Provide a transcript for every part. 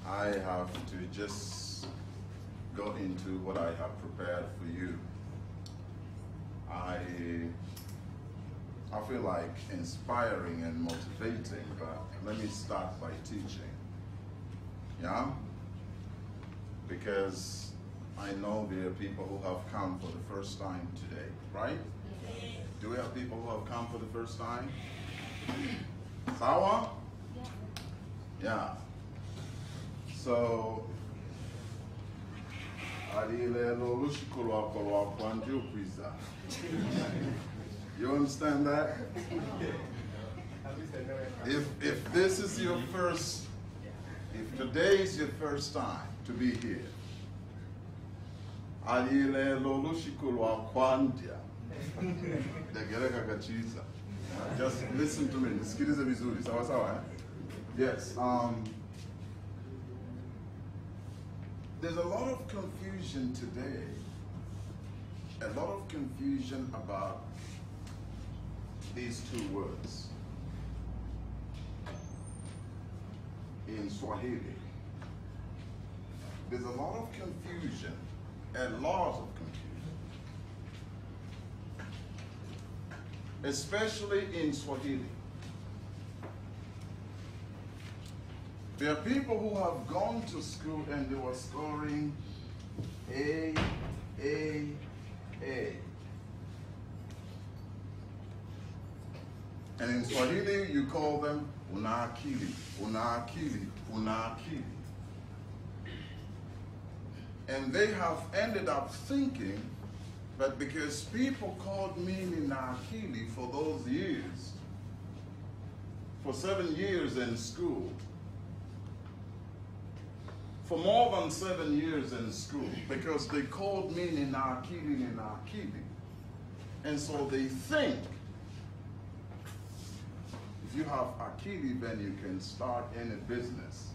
I have to just go into what I have prepared for you. I feel like inspiring and motivating, but let me start by teaching. Yeah? Because I know there are people who have come for the first time today, right? Yes. Do we have people who have come for the first time? Sawa? Yeah. So, you understand that? If this is your first, if today is your first time to be here, just listen to me. Yes. There's a lot of confusion today. A lot of confusion about these two words in Swahili. There's a lot of confusion, a lot of confusion, especially in Swahili. There are people who have gone to school and they were scoring A. And in Swahili, you call them unakili, unakili, unakili. And they have ended up thinking that because people called me Ninakili for those years, for 7 years in school, for more than 7 years in school, because they called me Ninakili, Ninakili. And so they think if you have Akili, then you can start any business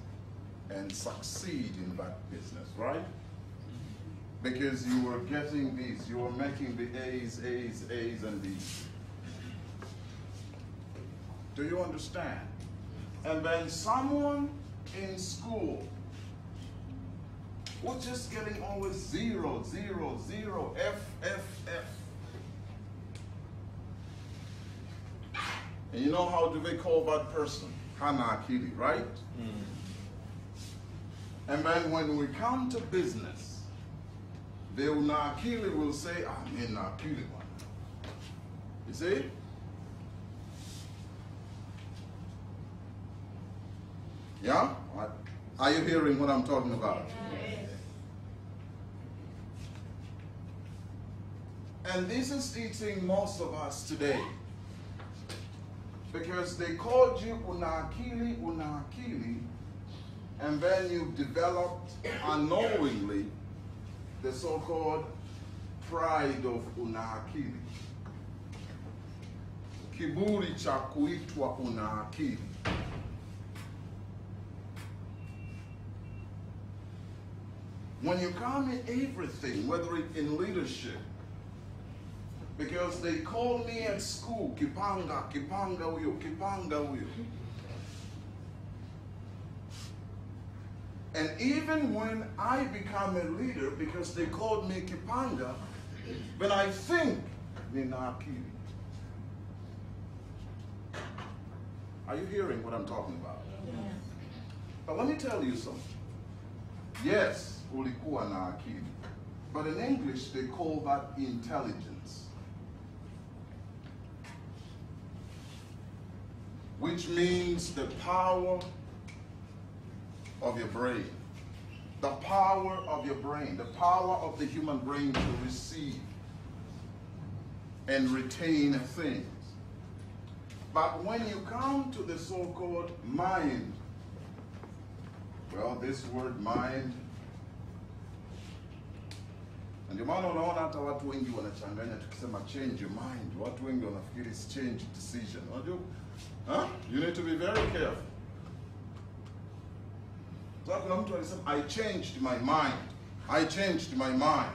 and succeed in that business, right? Because you were getting these, you were making the A's, and B's. Do you understand? And then someone in school was just getting always 0, 0, 0, F. And you know how do they call that person? Hana Akili, right? And then when we come to business, the Unakili will say, I'm in Akili one. You see? Yeah? Are you hearing what I'm talking about? Yes. And this is eating most of us today. Because they called you Unakili, Unakili, and then you developed unknowingly the so-called pride of Unakili. Kiburi cha kuitwa Unakili. When you come in everything, whether it's in leadership, because they called me at school, Kipanga, Kipanga Uyo, Kipanga Uyo. And even when I become a leader, because they called me Kipanga, when I think, Ninakili. Are you hearing what I'm talking about? Yes. But let me tell you something. Yes, ulikuwa na akili. But in English, they call that intelligence. Which means the power of your brain. The power of your brain. The power of the human brain to receive and retain things. But when you come to the so-called mind, well, this word mind, and ndio maana unaona hata watu wengi wanachanganya tukisema change your mind. Watu wengi wanafikiri is change decision. Unajua? Huh? You need to be very careful. So kuna mtu alisema I changed my mind. I changed my mind.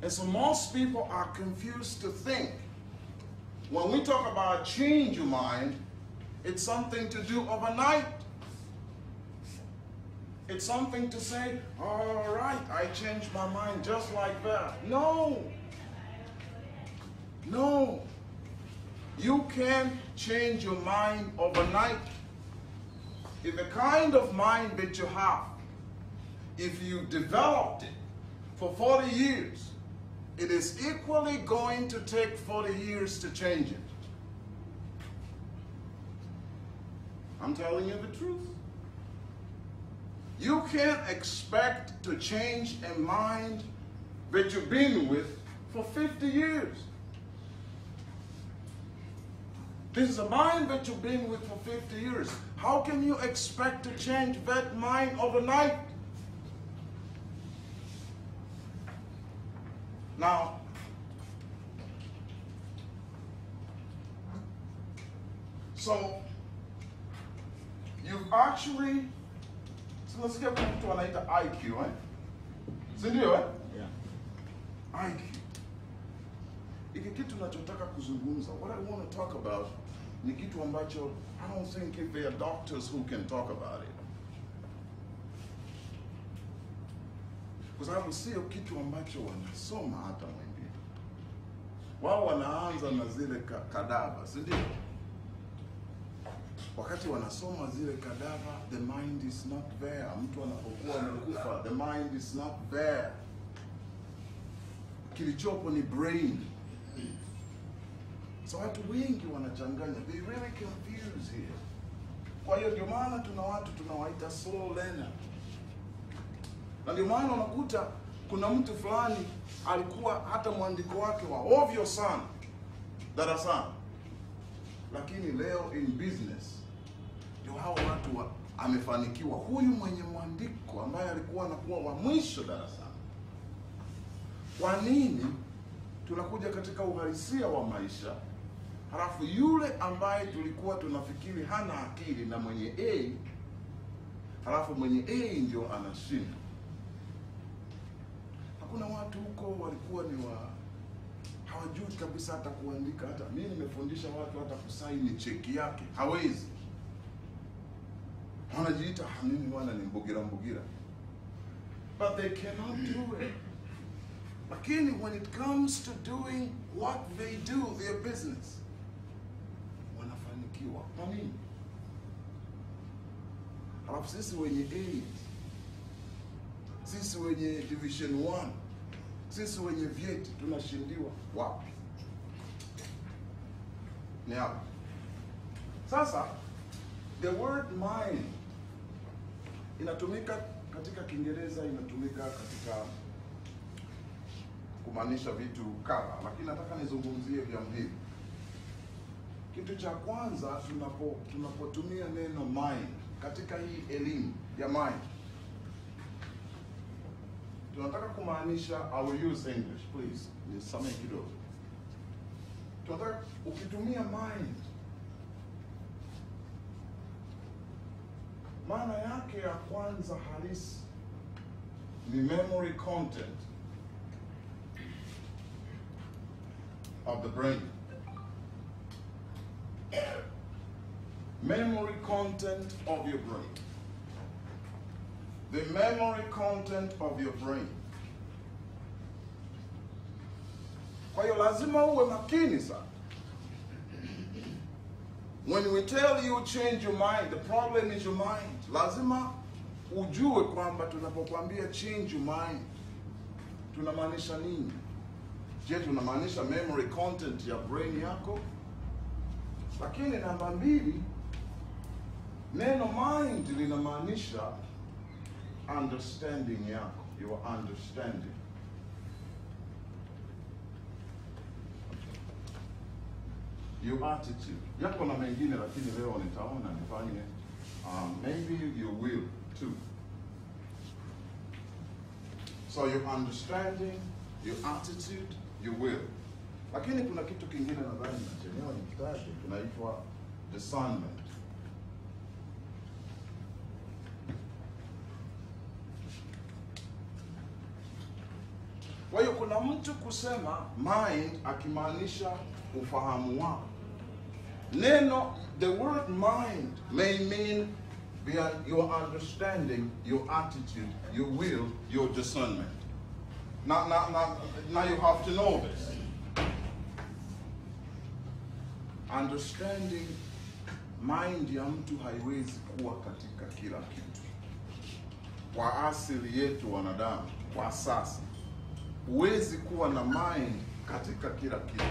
And so most people are confused to think. When we talk about change your mind, it's something to do overnight. It's something to say, all right, I changed my mind just like that. No. No. You can't change your mind overnight. If the kind of mind that you have, if you developed it for 40 years, it is equally going to take 40 years to change it. I'm telling you the truth. You can't expect to change a mind that you've been with for 50 years. This is a mind that you've been with for 50 years. How can you expect to change that mind overnight? Now, so you've actually, so let's get to an IQ, right? Sindio, eh? Yeah. IQ. Iki kitu nachotaka kuzungumza, what I want to talk about, ni kitu ambacho, I don't think if there are doctors who can talk about it. Kwa sababu sio kitu ambacho wanasoma hata wengine. Wao wanaanza na zile kadava, si ndio? Wakati wanasoma zile kadava, the mind is not there. Mtu anapokuwa amekufa, the mind is not there. Kilichopo ni brain. So watu wengi wanachanganya. They really confuse here. Kwa hiyo ndio maana tuna watu tunawaita slow learner. Na ndio maana unakuta kuna mtu fulani alikuwa hata mwandiko wake wa ovyo sana darasani, lakini leo in business ndio hao watu amefanikiwa. Huyu mwenye mwandiko ambaye alikuwa anakuwa wa mwisho darasani. Kwa nini tunakuja katika uhalisia wa maisha, halafu yule ambaye tulikuwa tunafikiri hana akili na mwenye A, halafu mwenye A ndio anashinda? Hakuna watu huko walikuwa ni hawajui kabisa hata kuandika. Hata mimi nimefundisha watu hata kusaini cheki yake hawezi. Wanajiita mimi wana ni mbugira. But they cannot do it. Lakini when it comes to doing what they do, their business, wanafanikiwa. Kwa nini? Halafu sisi wenye A, sisi wenye division 1, sisi wenye vyeti tunashindiwa wapi? Ni hapa. Sasa the word mind inatumika katika Kiingereza, inatumika katika kumaanisha vitu kadha, lakini nataka nizungumzie vya muhimu. Kitu cha kwanza, tunapotumia neno mind katika hii elimu ya mind, tunataka kumaanisha, I will use English please, nisamehe kidogo. Tunataka ukitumia mind, maana yake ya kwanza halisi ni memory content of the brain. Memory content of your brain. The memory content of your brain. Kwa hiyo lazima uwe makini sana. When we tell you change your mind, the problem is your mind. Lazima ujue kwamba tunapokuambia change your mind, tunamaanisha nini? Je, tunamaanisha memory content ya brain yako? Lakini namba 2, neno mind linamaanisha understanding yako, your understanding. Your attitude. Yako na mengine lakini leo nitaona nifanye. Maybe you will too. So your understanding, your attitude, you will. Lakini kuna kitu kingine nadhani nachelewa nikitaje, kinaitwa discernment. Kwa hiyo kuna mtu kusema mind akimaanisha ufahamu wako. The word mind may mean beyond your understanding, your attitude, your will, your discernment. Now you have to know this. Understanding mind ya mtu haiwezi kuwa katika kila kitu. Kwa asili yetu wanadamu, kwa sasa, huwezi kuwa na mind katika kila kitu.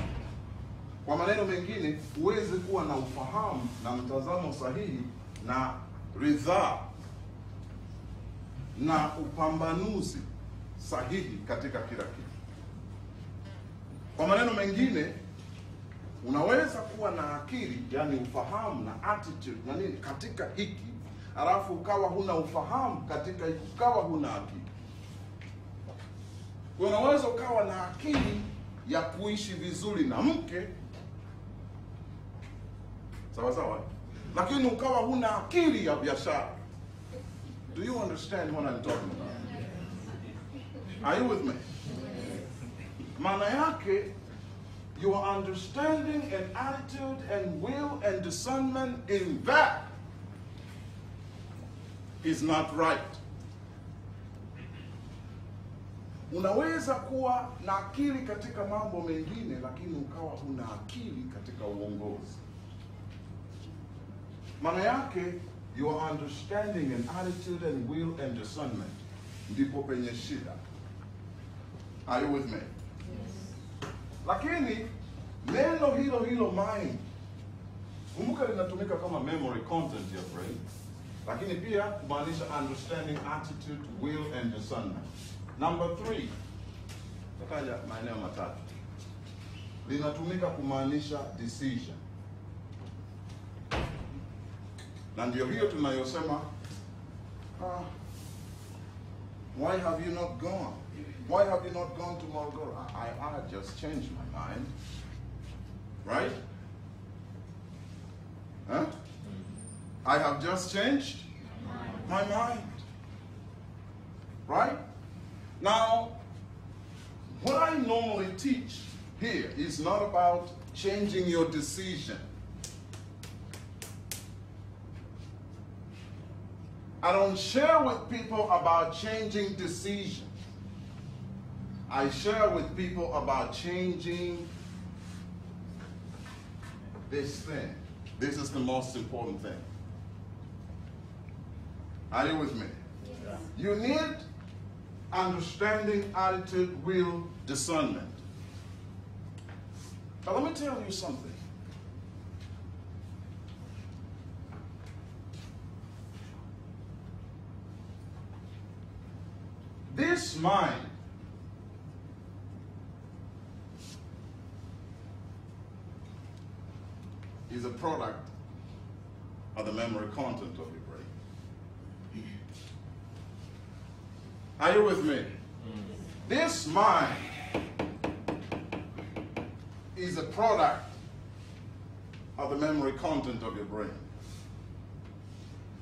Kwa maneno mengine, huwezi kuwa na ufahamu na mtazamo sahihi na ridhaa na upambanuzi sahihi katika kila kitu. Kwa maneno mengine, unaweza kuwa na akili, yani ufahamu na attitude na nini katika hiki, alafu ukawa huna ufahamu katika hiki, ukawa huna akili. Unaweza ukawa na akili ya kuishi vizuri na mke, sawa sawa, lakini ukawa huna akili ya biashara. Do you understand what I'm talking about? Are you with me? Maana yake, your understanding and attitude and will and discernment in that is not right. Unaweza kuwa na akili katika mambo mengine, lakini ukawa huna akili katika uongozi. Maana yake, your understanding and attitude and will and discernment ndipo penye shida. Are you with me? Yes. Lakini neno hilo mind, kumbuka linatumika kama memory content ya brain, lakini pia kumaanisha understanding, attitude, will and discernment. Number 3, takaja maeneo matatu. Linatumika kumaanisha decision. Na ndio hiyo tunayosema, why have you not gone? Why have you not gone to Morogoro? I just changed my mind. Right? Huh? I have just changed my mind. Right? Now, what I normally teach here is not about changing your decision. I don't share with people about changing decisions. I share with people about changing this thing. This is the most important thing. Are you with me? Yes. You need understanding, attitude, will, discernment. But let me tell you something. This mind is a product of the memory content of your brain. Are you with me? This mind is a product of the memory content of your brain.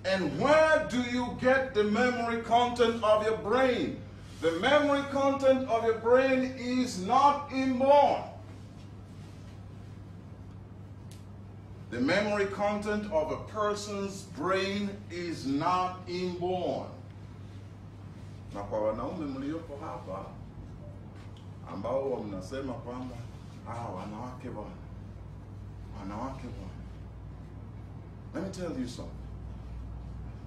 And where do you get the memory content of your brain? The memory content of your brain is not inborn. The memory content of a person's brain is not inborn. Na kwa wanaume mliopo hapa ambao mnasema kwamba wanawake bwana, wanawake bwana. Let me tell you something.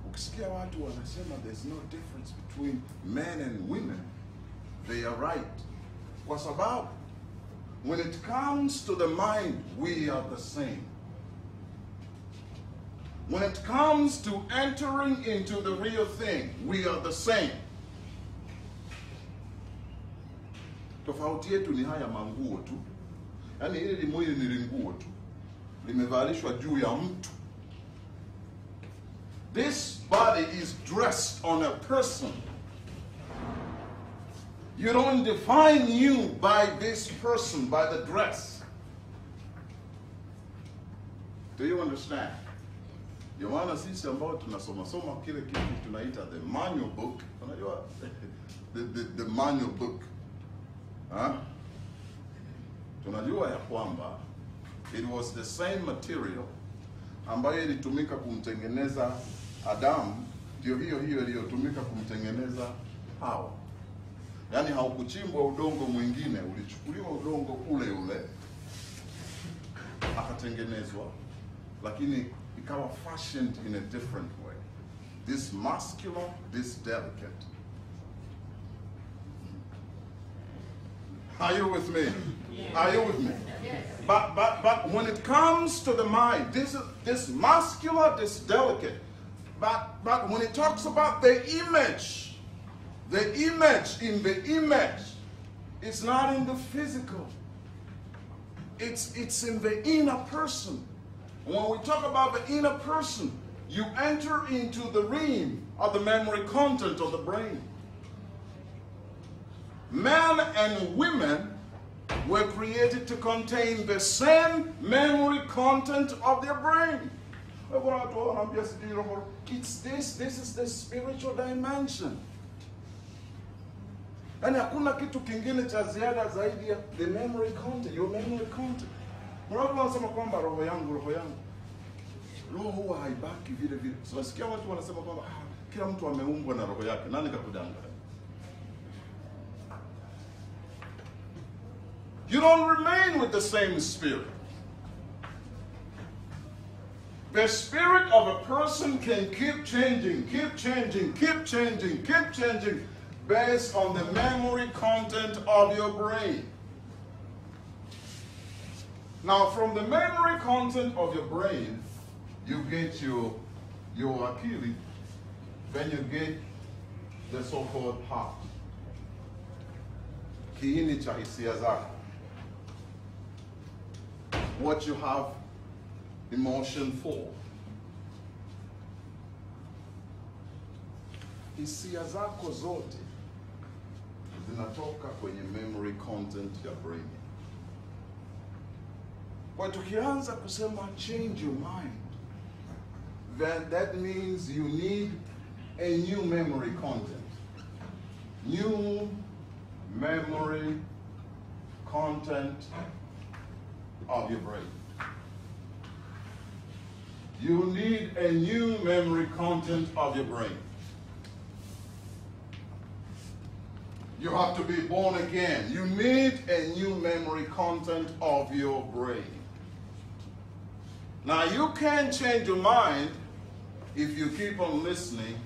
Ukisikia watu wanasema there's no difference between men and women, they are right. Kwa sababu when it comes to the mind, we are the same. When it comes to entering into the real thing, we are the same. Tofauti yetu ni haya manguo tu. Yaani ile limoyo ni linguo tu. Limevalishwa juu ya mtu. This body is dressed on a person. You don't define you by this person, by the dress. Do you understand? Ndio maana sisi ambao tunasoma kile kitu tunaita the manual book. Unajua the manual book. Tunajua ya kwamba it was the same material ambayo ilitumika kumtengeneza Adamu ndio hiyo hiyo iliyotumika kumtengeneza Hawa. Yaani haukuchimbwa udongo mwingine, ulichukuliwa udongo ule ule akatengenezwa, lakini ikawa fashioned in a different way. This muscular, this delicate. Are you with me? Yes. Are you with me? Yes. But when it comes to the mind, this muscular, this delicate. But when it talks about the image in the image, it's not in the physical. It's in the inner person. When we talk about the inner person, you enter into the realm of the memory content of the brain. Men and women were created to contain the same memory content of their brain. This is the spiritual dimension. And hakuna kitu kingine cha ziada zaidi ya the memory content, your memory content. Mwana wanasema kwamba roho yangu. Roho huwa haibaki vile vile. So sikia watu wanasema kwamba kila mtu ameumbwa na roho yake. Nani kakudanganya? You don't remain with the same spirit. The spirit of a person can keep changing based on the memory content of your brain. Now, from the memory content of your brain, you get your akili, then you get the so-called heart. Kiini cha hisia zako. What you have emotion for. Hisia zako zote zinatoka kwenye memory content ya brain. Kwa tukianza kusema change your mind, then that means you need a new memory content. New memory content of your brain. You need a new memory content of your brain. You have to be born again. You need a new memory content of your brain. Now, you can't change your mind if you keep on listening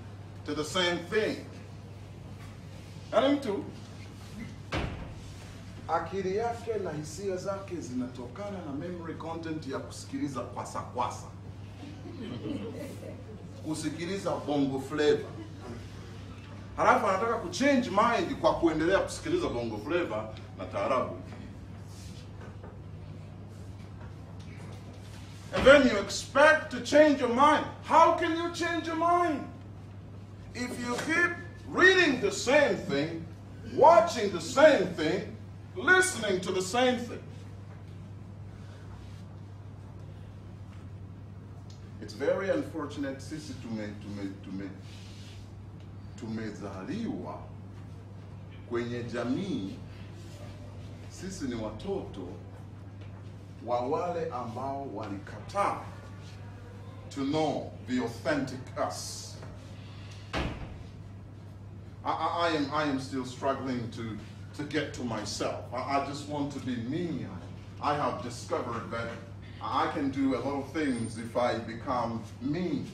to the same thing. And too. Akili yake na hisia zake zinatokana na memory content ya kusikiliza kwasa. Kusikiliza bongo flavor. Halafu anataka kuchange mind kwa kuendelea kusikiliza bongo flavor na taarabu. And then you expect to change your mind. How can you change your mind? If you keep reading the same thing, watching the same thing, listening to the same thing. It's very unfortunate sisi tumezaliwa kwenye jamii, sisi ni watoto wa wale ambao walikataa to know the authentic us. I am still struggling to get to myself. I just want to be me. I have discovered that I can do a lot of things if I become me.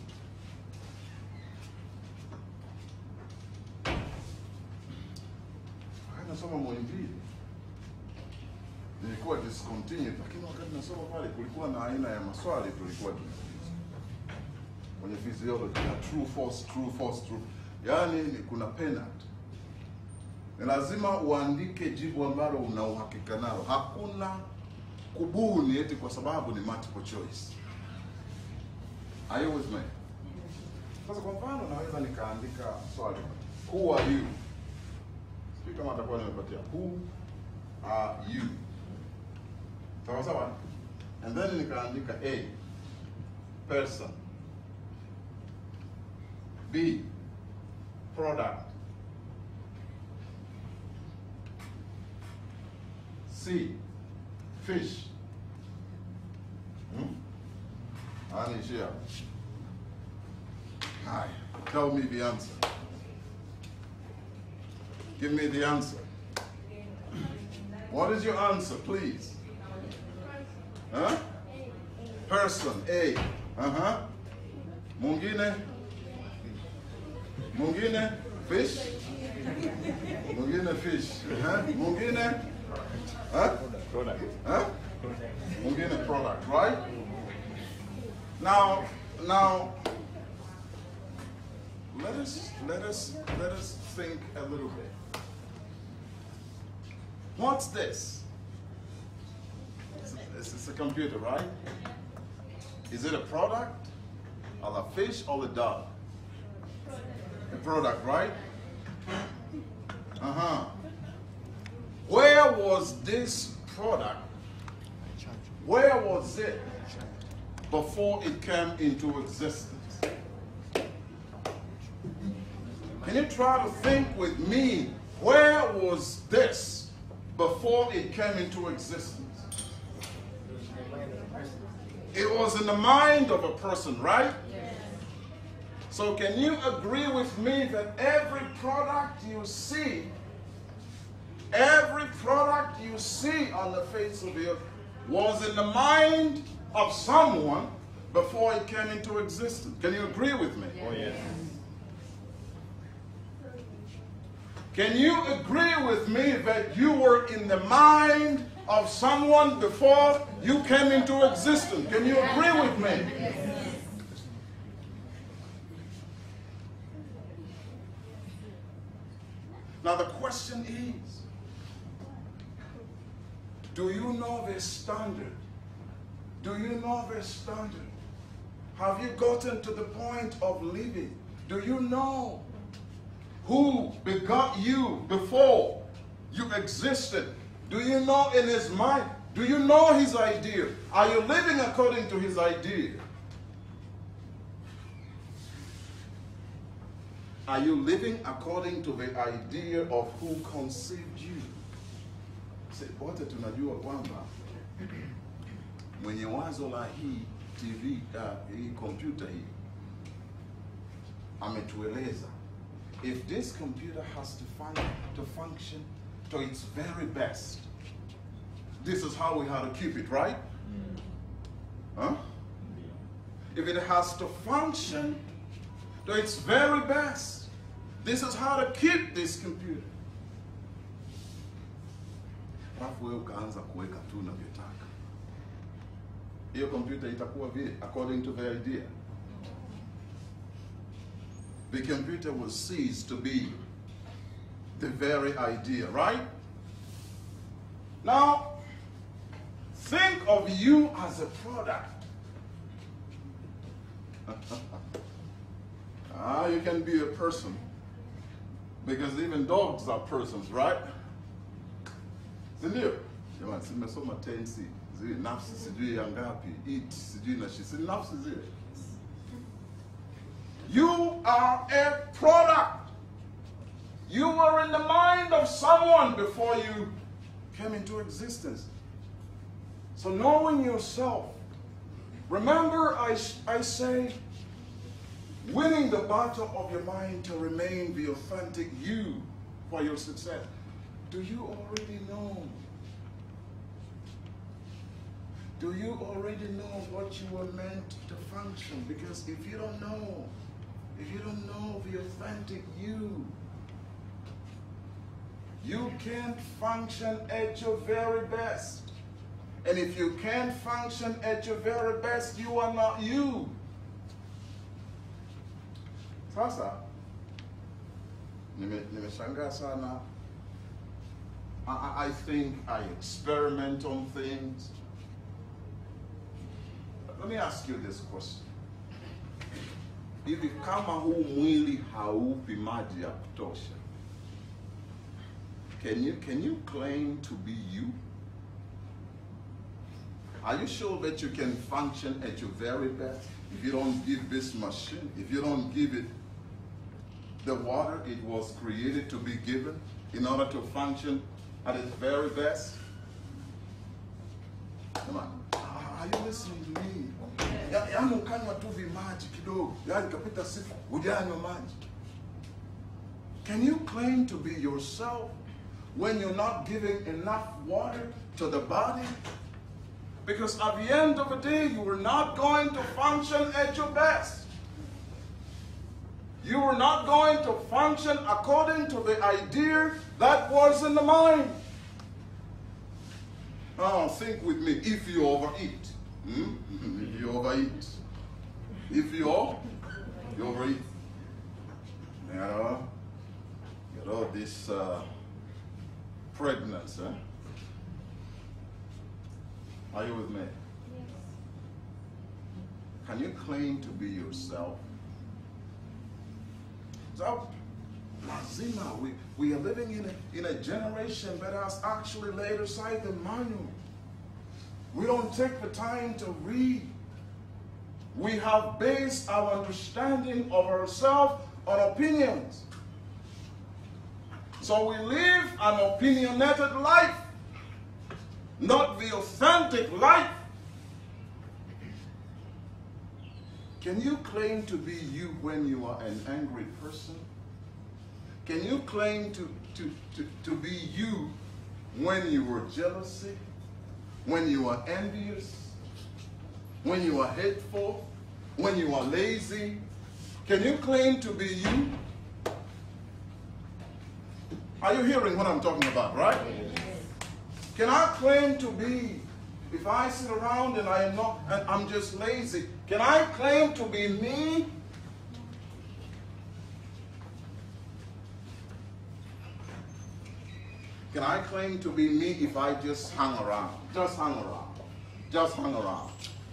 Nasoma Muhimbili, nilikuwa discontinued, lakini wakati nasoma pale kulikuwa na aina ya maswali tulikuwa tunaulizwa kwenye physiology ya true false. Yaani kuna penalty. Ni lazima uandike jibu ambalo una uhakika nalo. Hakuna kubuni eti kwa sababu ni multiple choice. Are you with me? Sasa kwa mfano naweza nikaandika swali. Who are you? Kama atakuwa nimepatia who are you? Sawa? And then nikaandika A, person. B, product. C, fish. Anishia. Hi. Tell me the answer. Give me the answer. What is your answer, please? Huh? Person, A. Uh-huh. Mungine? Mungine? Fish? Mungine fish. Uh-huh. Mungine? Huh? Product. Huh? Mungine product, right? Now, let us think a little bit. What's this? It's a computer, right? Is it a product, or a fish, or a dog? A product, right? Uh-huh. Where was this product? Where was it before it came into existence? Can you try to think with me, where was this before it came into existence? It was in the mind of a person, right? Yes. So can you agree with me that every product you see on the face of the earth was in the mind of someone before it came into existence? Can you agree with me? Oh, yes. Can you agree with me that you were in the mind of someone before you came into existence? Can you agree with me? Now the question is, do you know their standard? Do you know their standard? Have you gotten to the point of living? Do you know who begot you before you existed? Do you know in his mind? Do you know his idea? Are you living according to his idea? Are you living according to the idea of who conceived you? Wote tunajua kwamba mwenye wazo la hii TV, hii computer hii, ametueleza, if this computer has to function to its very best, this is how we have to keep it, right? Huh? If it has to function to its very best, this is how to keep this computer. Alafu wewe ukaanza kuweka tu unavyotaka, hiyo computer itakuwa vile according to the idea. The computer will cease to be the very idea, right? Now, think of you as a product. You can be a person, because even dogs are persons, right? Sindio? Jamani, simesoma tensi, zile nafsi sijui ya ngapi, it sijui na shi, si nafsi zile. You are a product. You were in the mind of someone before you came into existence. So knowing yourself, remember I say, winning the battle of your mind to remain the authentic you for your success. Do you already know? Do you already know what you were meant to function? Because if you don't know the authentic you can't function at your very best. And if you can't function at your very best, you are not you. Sasa, nimeshangaa sana. I think I experiment on things. Let me ask you this question. Hivi kama huu mwili haupi maji ya kutosha, can you claim to be you? Are you sure that you can function at your very best? If you don't give this machine, if you don't give it the water it was created to be given in order to function at its very best? Come on. Are you listening to me? yaani ukanywa tu vimaji kidogo, yaani kapita siku hujanywa maji. Can you claim to be yourself when you're not giving enough water to the body? Because at the end of the day, you are not going to function at your best. You are not going to function according to the idea that was in the mind. Now, think with me. If you overeat, if you overeat, if you overeat, this pregnancy. Are you with me? Yes. Can you claim to be yourself? So, lazima, we are living in a generation that has actually laid aside the manual. We don't take the time to read. We have based our understanding of ourselves on opinions. So we live an opinionated life, not the authentic life. Can you claim to be you when you are an angry person? Can you claim to be you when you are jealousy, when you are envious, when you are hateful, when you are lazy? Can you claim to be you? Are you hearing what I'm talking about, right? Yes. Can I claim to be, if I sit around and I'm just lazy, can I claim to be me? Can I claim to be me if I just hang around,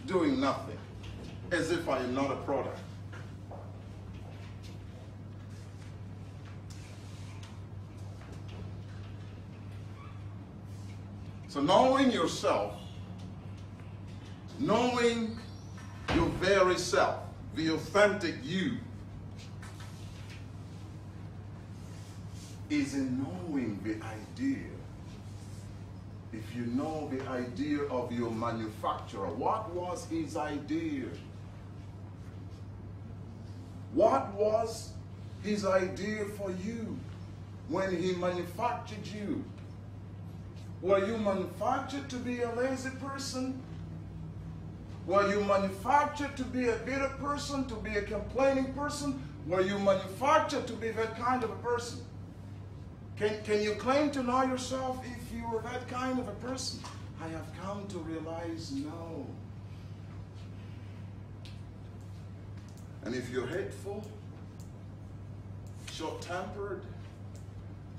doing nothing, as if I am not a product? So knowing yourself, knowing your very self, the authentic you, is in knowing the idea. If you know the idea of your manufacturer, what was his idea? What was his idea for you when he manufactured you? Were you manufactured to be a lazy person? Were you manufactured to be a bitter person, to be a complaining person? Were you manufactured to be that kind of a person? Can you claim to know yourself if you were that kind of a person? I have come to realize no. And if you're hateful, short-tempered,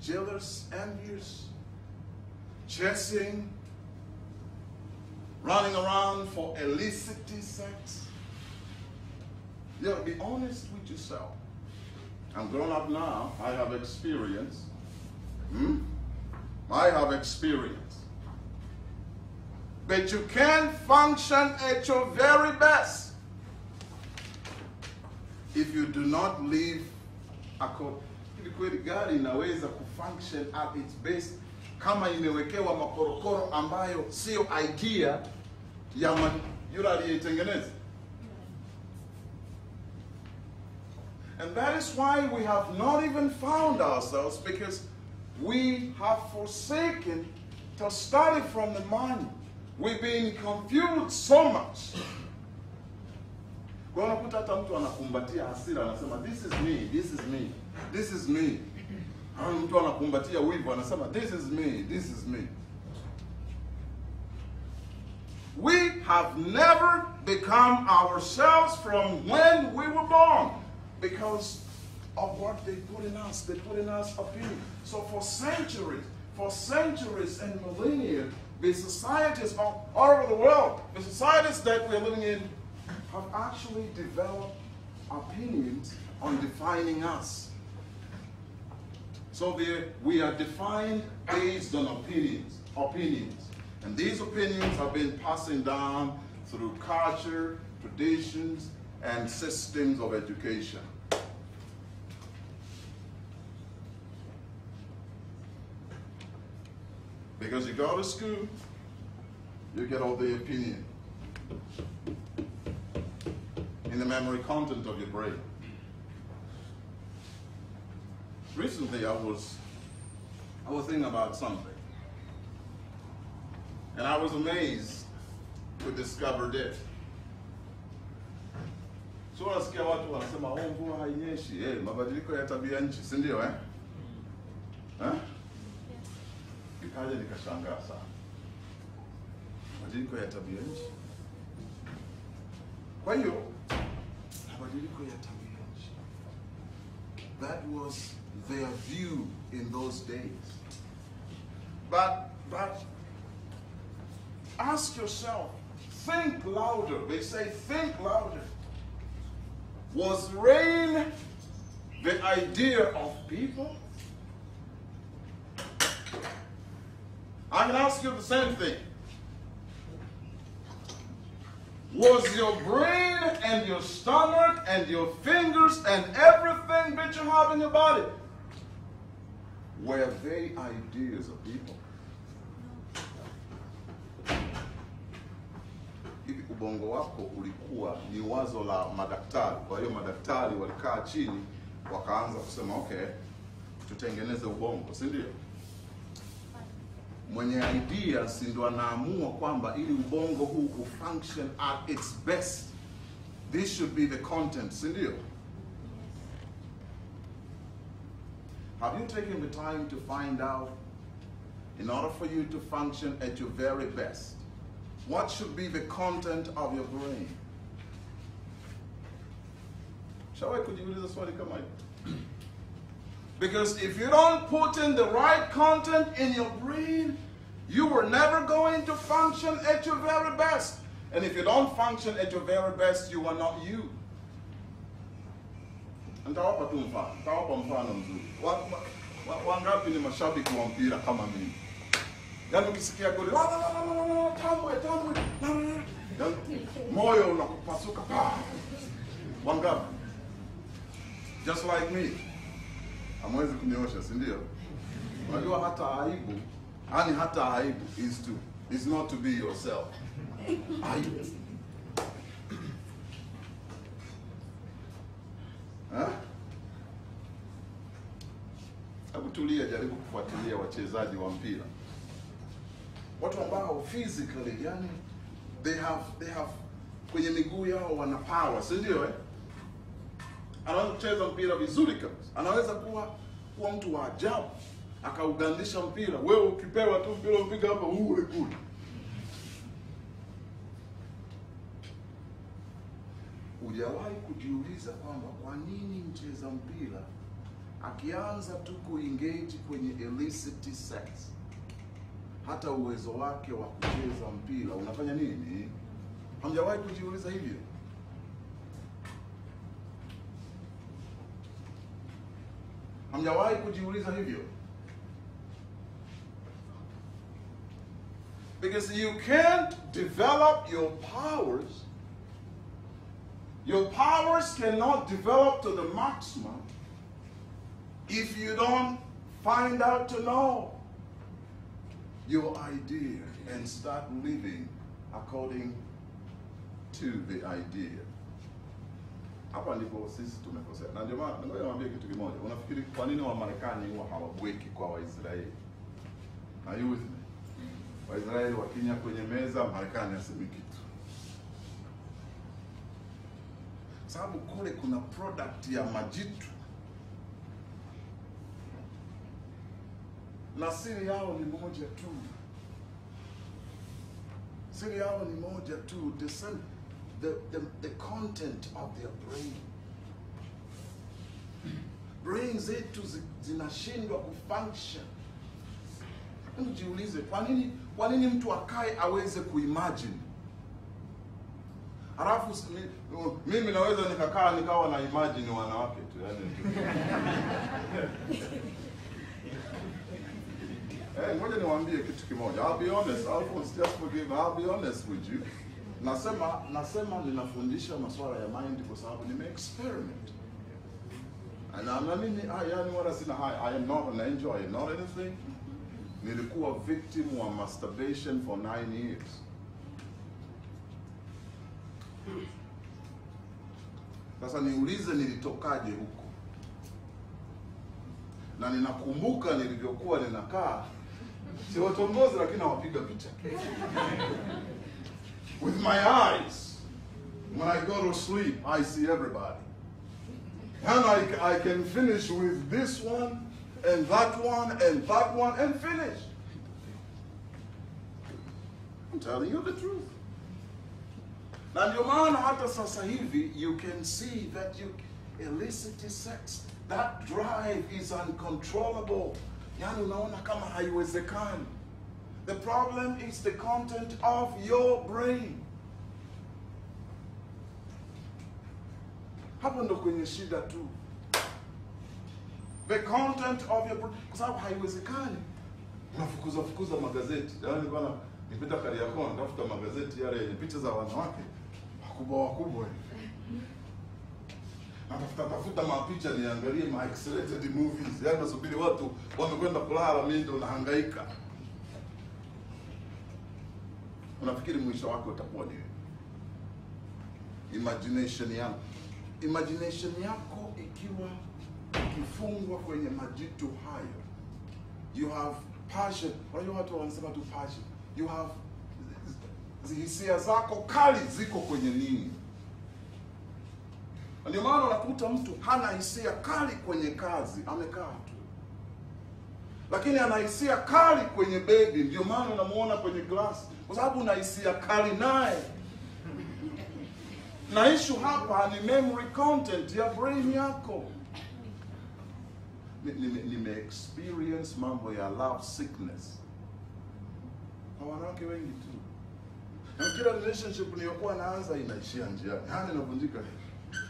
jealous, envious, chasing, running around for illicit sex, you know, be honest with yourself. I'm grown up now. I have experience. I have experience. But you can't function at your very best if you do not live according. Hivi kweli gari inaweza kufunction at its best kama imewekewa makorokoro ambayo sio idea ya yule aliyeitengeneza? And that is why we have not even found ourselves, because we have forsaken to study from the mind. We've been confused so much. Kwa unakuta hata mtu anakumbatia hasira anasema this is me, this is me, this is me. Mtu anakumbatia wivu anasema this is me, this is me. We have never become ourselves from when we were born because of what they put in us. They put in us opinion. So for centuries and millennia, the societies all over the world, the societies that we're living in, have actually developed opinions on defining us. So we are defined based on opinions. And these opinions have been passing down through culture, traditions, and systems of education. Because you go to school, you get all the opinion. in the memory content of your brain. Recently, I was thinking about something, and I was amazed to discover this. So nasikia watu wanasema mvua hainyeshi, mabadiliko ya tabia nchi, si ndio Nikaja nikashangaa sana. Mabadiliko ya tabia nchi. Kwa hiyo mabadiliko ya tabia nchi. That was their view in those days. But ask yourself, think louder. They say think louder. Was rain the idea of people? I can ask you the same thing. Was your brain and your stomach and your fingers and everything that you have in your body, were they ideas of people? Hivi ubongo wako ulikuwa ni wazo la madaktari. Kwa hiyo madaktari walikaa chini wakaanza kusema okay, tutengeneze ubongo, si ndio? Mwenye ideas ndio anaamua kwamba ili ubongo huu ufunction at its best, this should be the content, si ndio? Have you taken the time to find out, in order for you to function at your very best, what should be the content of your brain? Shawahi kujiuliza swali kama hili? Because if you don't put in the right content in your brain, you were never going to function at your very best. And if you don't function at your very best, you are not you. Nitawapa tu mfano. Nitawapa mfano mzuri. Wangapi ni mashabiki wa mpira kama mimi? Yaani ukisikia goli, tamwe. Yaani moyo unakupasuka. Wangapi? Just like me. Hamwezi kunyoosha, si ndio? Unajua hata aibu, hata aibu is not to be yourself. Aibu. Hebu tulia, jaribu kufuatilia wachezaji wa mpira. Watu ambao physically, yani they have kwenye miguu yao wana power, si ndio Anaweza kucheza mpira vizuri kabisa. Anaweza kuwa mtu wa ajabu, akaugandisha mpira. Wewe ukipewa tu mpira upiga hapa ule kule. Hujawahi kujiuliza kwamba kwa nini mcheza mpira akianza tu kuengage kwenye illicit sex, hata uwezo wake wa kucheza mpira unafanya nini? Hamjawahi kujiuliza hivyo? Hamjawahi kujiuliza hivyo? Because you can't develop your powers. Your powers cannot develop to the maximum if you don't find out to know your idea and start living according to the idea. Hapa ndipo sisi tumekosea. Na ndio maana ngoja niwaambie kitu kimoja. Unafikiri kwa nini Wamarekani huwa hawabweki kwa Waisraeli? Are you with me? Waisraeli wakinya kwenye meza, Marekani hasemi kitu. Sababu kule kuna product ya majitu. Na siri yao ni moja tu. Siri yao ni moja tu. The content of their brain. Brain zetu zinashindwa kufunction. Jiulize, kwa nini mtu akae aweze kuimagine? Alafu mimi naweza nikawa na imagine wanawake tu, ngoja niwaambie kitu kimoja. I'll be honest, Alphonse, just forgive me. I'll be honest with you. Nasema ninafundisha masuala ya mind kwa sababu nime-experiment. Na mimi yani wala sina I am not an angel, I am not anything. Nilikuwa victim wa masturbation for 9 years. Sasa niulize nilitokaje huko? Na ninakumbuka nilivyokuwa ninakaa, si watongozi lakini nawapiga picha. With my eyes, when I go to sleep, I see everybody. And I can finish with this one, and that one, and that one, and finish. I'm telling you the truth. Na ndio maana hata sasa hivi, you can see that illicit sex, that drive is uncontrollable. Yani unaona kama haiwezekani. The problem is the content of your brain. Hapo ndo kwenye shida tu. The content of your brain. Kwa sababu haiwezekani. Unafukuza magazeti. Yani bwana, nipita Kariakoo natafuta magazeti yale yenye picha za wanawake wakubwa. Natafuta mapicha niangalie X-rated movies. Yani nasubiri watu wamekwenda kulala, mimi ndo nahangaika. Unafikiri mwisho wako utakuwa nini? Imagination yako ikiwa ikifungwa kwenye majitu hayo. You have passion. Unajua watu wanasema tu passion. You have hisia zako kali ziko kwenye nini? Ndio maana unakuta mtu hana hisia kali kwenye kazi, amekaa tu. Lakini ana hisia kali kwenye baby, ndio maana unamuona kwenye glass, kwa sababu una hisia kali naye. Na issue hapa ni memory content ya brain yako. Nime experience mambo ya love sickness kwa wanawake wengi tu. Na kila relationship niliyokuwa naanza inaishia njiani. Yani inavunjika.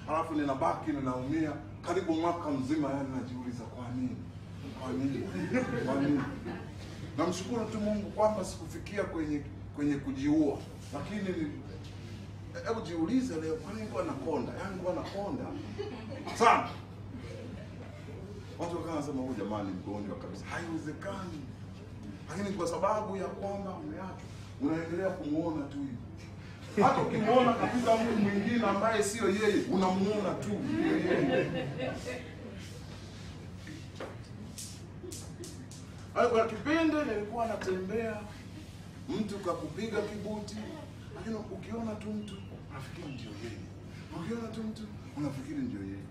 Halafu ninabaki ninaumia karibu mwaka mzima, yani najiuliza kwa nini? Kwa nini? Namshukuru tu Mungu kwamba sikufikia kwenye kujiua. Lakini hebu jiulize leo, kwa nini nakonda? Yani nakonda sana. Watu wanasema huyu jamani mgonjwa kabisa. Haiwezekani. Lakini kwa sababu ya kwamba umeachwa, unaendelea kumuona tu hivi. Hata ukimuona kabisa mtu mwingine ambaye sio yeye, unamuona tu yeye. Kwa kipindi nilikuwa natembea, mtu kakupiga kibuti, lakini ukiona tu mtu unafikiri ndio yeye. Ukiona tu mtu unafikiri ndio yeye.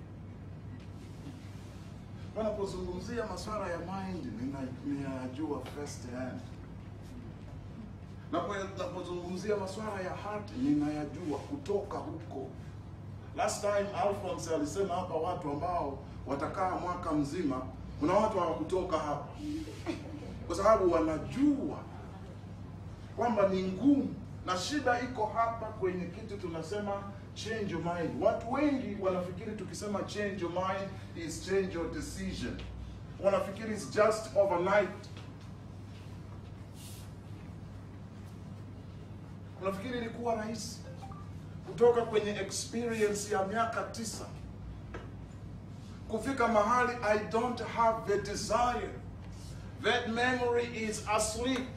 Wanapozungumzia masuala ya mind, ninajua first hand. Napozungumzia masuala ya heart, ninayajua kutoka huko. Last time Alphonse alisema hapa watu ambao watakaa mwaka mzima, kuna watu hawakutoka hapa. Kwa sababu wanajua kwamba ni ngumu, na shida iko hapa kwenye kitu tunasema change your mind. Watu wengi wanafikiri tukisema change your mind is change your decision. Wanafikiri it's just overnight. Unafikiri ilikuwa rahisi kutoka kwenye experience ya miaka 9 kufika mahali I don't have the desire. That memory is asleep.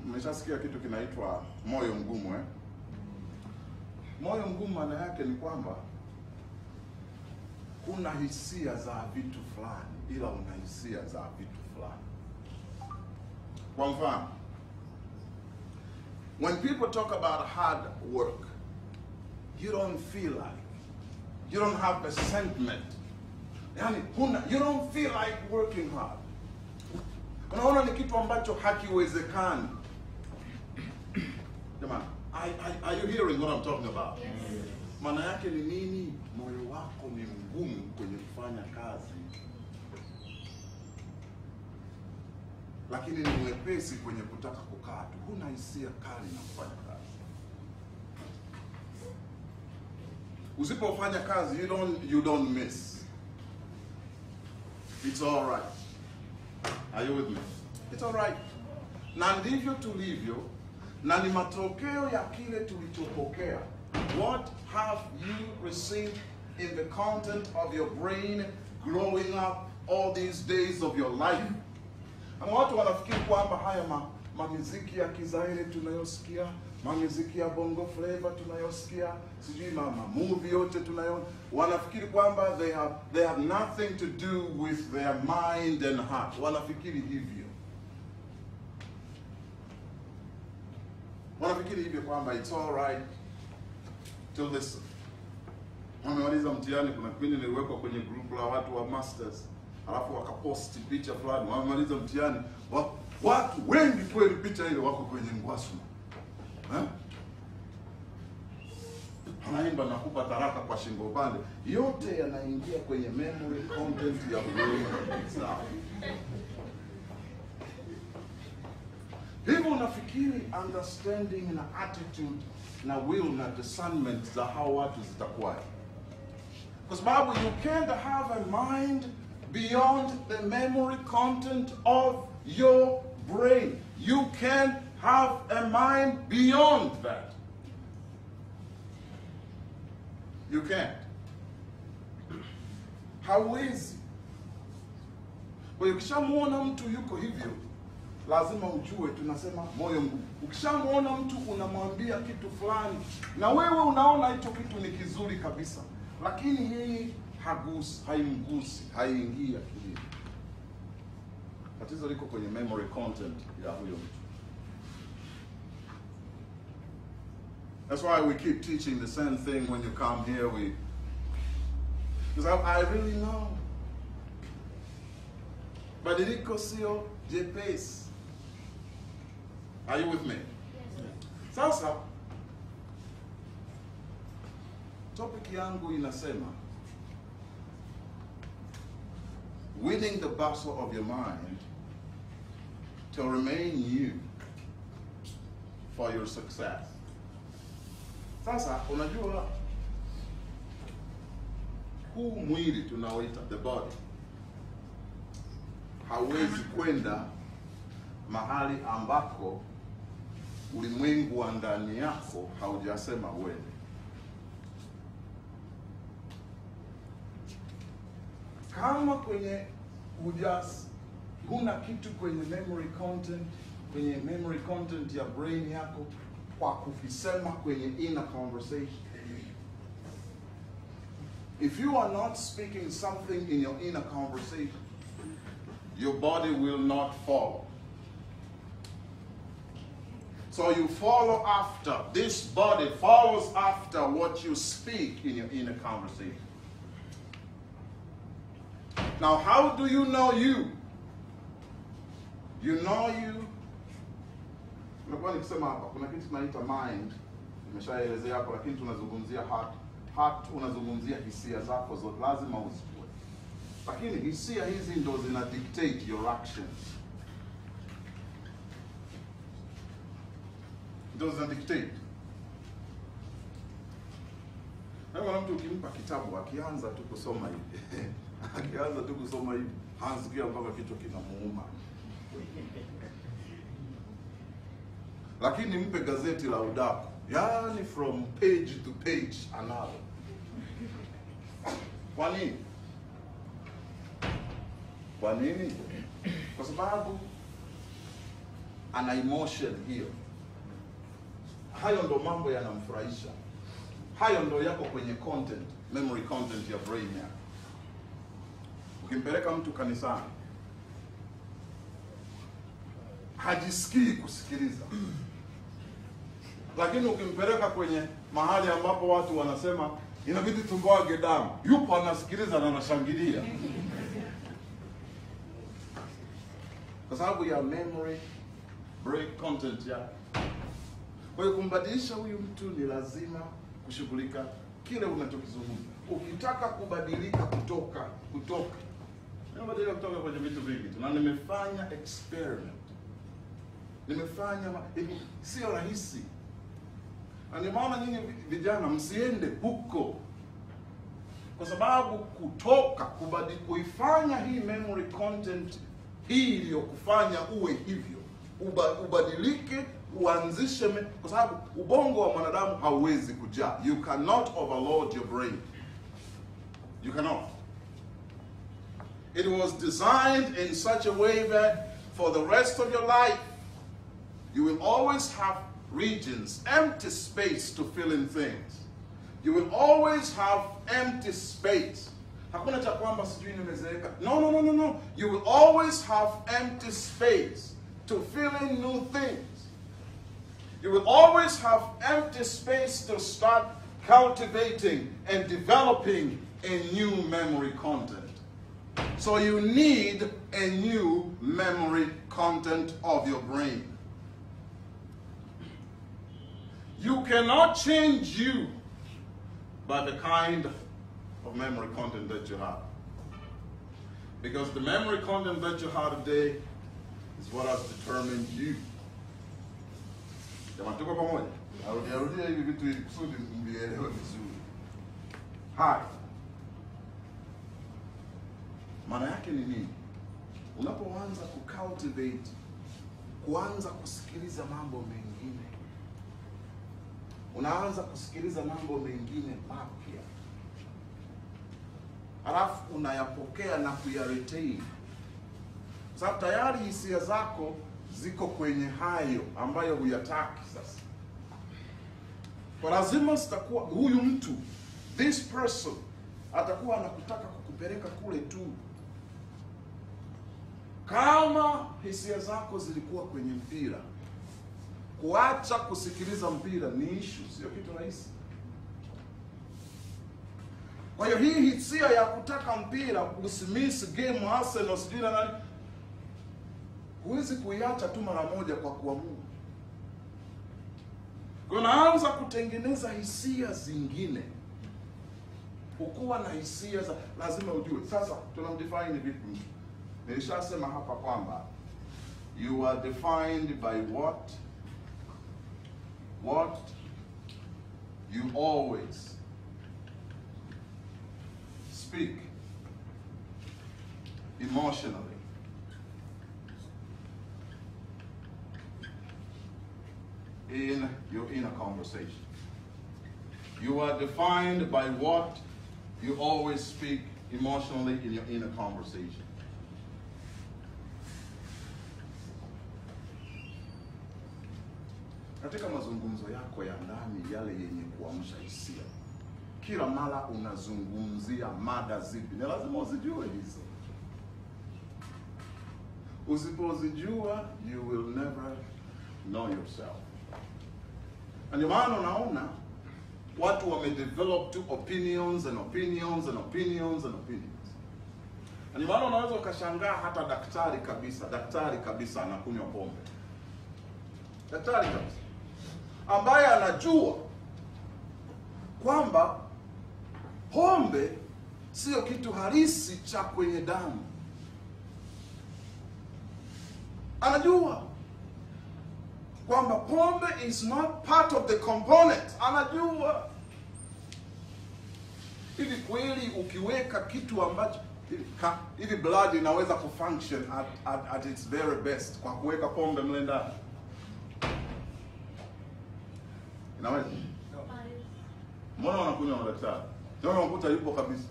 Umeshasikia kitu kinaitwa moyo mgumu Moyo mgumu maana yake ni kwamba kuna hisia za vitu fulani ila una hisia za vitu fulani. Kwa mfano, when people talk about hard work, you don't feel like, you don't have a sentiment. Yani, you don't feel like working hard. Unaona ni kitu ambacho hakiwezekani. Jamani, are you hearing what I'm talking about? Yes. Maana yake ni nini? Moyo wako ni mgumu kwenye kufanya kazi, lakini ni mwepesi kwenye kutaka kukaa tu. Huna hisia kali na kufanya kazi. Usipofanya kazi, you don't miss. It's all right. Are you with me? It's all right. Na ndivyo tulivyo, na ni matokeo ya kile tulichopokea. What have you received in the content of your brain growing up all these days of your life? Na watu wanafikiri kwamba haya mamiziki ya kizaire tunayosikia, mamuziki ya bongo flavor tunayosikia, sijui movie yote tunayoona, wanafikiri kwamba they have nothing to do with their mind and heart. Wanafikiri hivyo. Wanafikiri hivyo kwamba it's all right to listen. Wamemaliza mtihani, kuna kipindi niliwekwa kwenye group la watu wa masters, alafu wakaposti picha fulani, wamemaliza mtihani, watu wengi kweli picha ile wako kwenye ngwasuma. Anaimba nakupa taraka kwa shingo upande, yote yanaingia kwenye memory content ya brain itself. Hivyo unafikiri understanding na attitude na will na discernment za hao watu zitakuwa. Kwa sababu you can't have a mind beyond the memory content of your brain. You can't have a mind beyond that. You can't. Hawezi. Kwa hiyo ukishamuona mtu yuko hivyo, lazima ujue, tunasema moyo mgumu. Ukishamuona mtu unamwambia kitu fulani na wewe unaona hicho kitu ni kizuri kabisa, lakini yeye haimgusi, haingii akilini, tatizo liko kwenye memory content ya huyo mtu. That's why we keep teaching the same thing when you come here. Because I really know. Badiliko sio jepesi. Are you with me? Yes. Sasa, topic yangu inasema, winning the battle of your mind to remain you for your success. Sasa, unajua, huu mwili tunaoita the body, hawezi kwenda mahali ambako ulimwengu wa ndani yako haujasema wewe. Kama kwenye huna kitu kwenye memory content ya brain yako kwa kufisema kwenye inner conversation. If you are not speaking something in your inner conversation, your body will not follow. So you follow after. This body follows after what you speak in your inner conversation. Now, how do you know you? You know you. Unakuwa nikisema hapa, kuna kitu tunaita mind. Nimeshaelezea hapo, lakini tunazungumzia heart. Heart unazungumzia hisia zako zote, lazima uzijue. Lakini hisia hizi ndo zina dictate your actions. Ndo zina dictate. Kama mtu ukimpa kitabu, akianza tu kusoma hivi. Akianza tu kusoma hivi, hansikia mpaka kichwa kinamuuma. Lakini mpe gazeti la udaku, yani from page to page analo. Kwa nini? Kwa nini? Kwa sababu ana emotion hiyo. Hayo ndo mambo yanamfurahisha. Hayo ndo yako kwenye content, memory content ya brain yako. Ukimpeleka mtu kanisani, hajisikii kusikiliza. Lakini ukimpeleka kwenye mahali ambapo watu wanasema inabidi tumwage damu, yupo anasikiliza na anashangilia. Kwa sababu ya memory break content ya. Kwa hiyo kumbadilisha huyu mtu ni lazima kushughulika kile unachokizungumza. Ukitaka kubadilika kutoka nimebadilika kutoka kwenye vitu vingi. Na nimefanya experiment. Sio rahisi. Na ndio maana nyinyi vijana msiende huko. Kwa sababu kuifanya hii memory content hii iliyokufanya uwe hivyo, ubadilike, uanzishe, kwa sababu ubongo wa mwanadamu hauwezi kujaa. You cannot overload your brain. You cannot. It was designed in such a way that for the rest of your life, you will always have regions, empty space to fill in things. You will always have empty space. Hakuna cha kwamba sijui nimezeeka. No. You will always have empty space to fill in new things. You will always have empty space to start cultivating and developing a new memory content. So you need a new memory content of your brain. You cannot change you by the kind of memory content that you have. Because the memory content that you have today is what has determined you. Jamani, tuko pamoja? Narudia hivi vitu ili kusudi mvielewe vizuri. Hai. Maana yake ni nini? Unapoanza kucultivate, kuanza kusikiliza mambo mengine, unaanza kusikiliza mambo mengine mapya, halafu unayapokea na kuyaretain. Sababu tayari hisia zako ziko kwenye hayo ambayo huyataki sasa. Kwa lazima sitakuwa huyu mtu, this person, atakuwa anakutaka kukupeleka kule tu. Kama hisia zako zilikuwa kwenye mpira, kuacha kusikiliza mpira ni issue, sio kitu rahisi. Kwa hiyo hii hisia ya kutaka mpira, usimiss game Arsenal sijui na nani, huwezi kuiacha tu mara moja kwa kuamua. Unaanza kutengeneza hisia zingine. Ukuwa na hisia za lazima ujue. Sasa tunamdefine vipi? Nilishasema hapa kwamba you are defined by what you always speak emotionally. In your inner conversation. You are defined by what you always speak emotionally in your inner conversation. Katika mazungumzo yako ya ndani yale yenye kuamsha hisia, kila mara unazungumzia mada zipi? Ni lazima uzijue hizo. Usipozijua, you will never know yourself. Ndio maana unaona watu wamedevelop tu opinions and opinions and opinions and opinions. Ndio maana unaweza ukashangaa hata daktari kabisa anakunywa pombe. Daktari kabisa ambaye anajua kwamba pombe sio kitu halisi cha kwenye damu. Anajua kwamba pombe is not part of the component. Anajua. Hivi kweli ukiweka kitu ambacho hivi blood inaweza kufunction at its very best kwa kuweka pombe mle ndani? Inaweza? Mbona wanakunywa madaktari? Ndio unakuta yupo kabisa.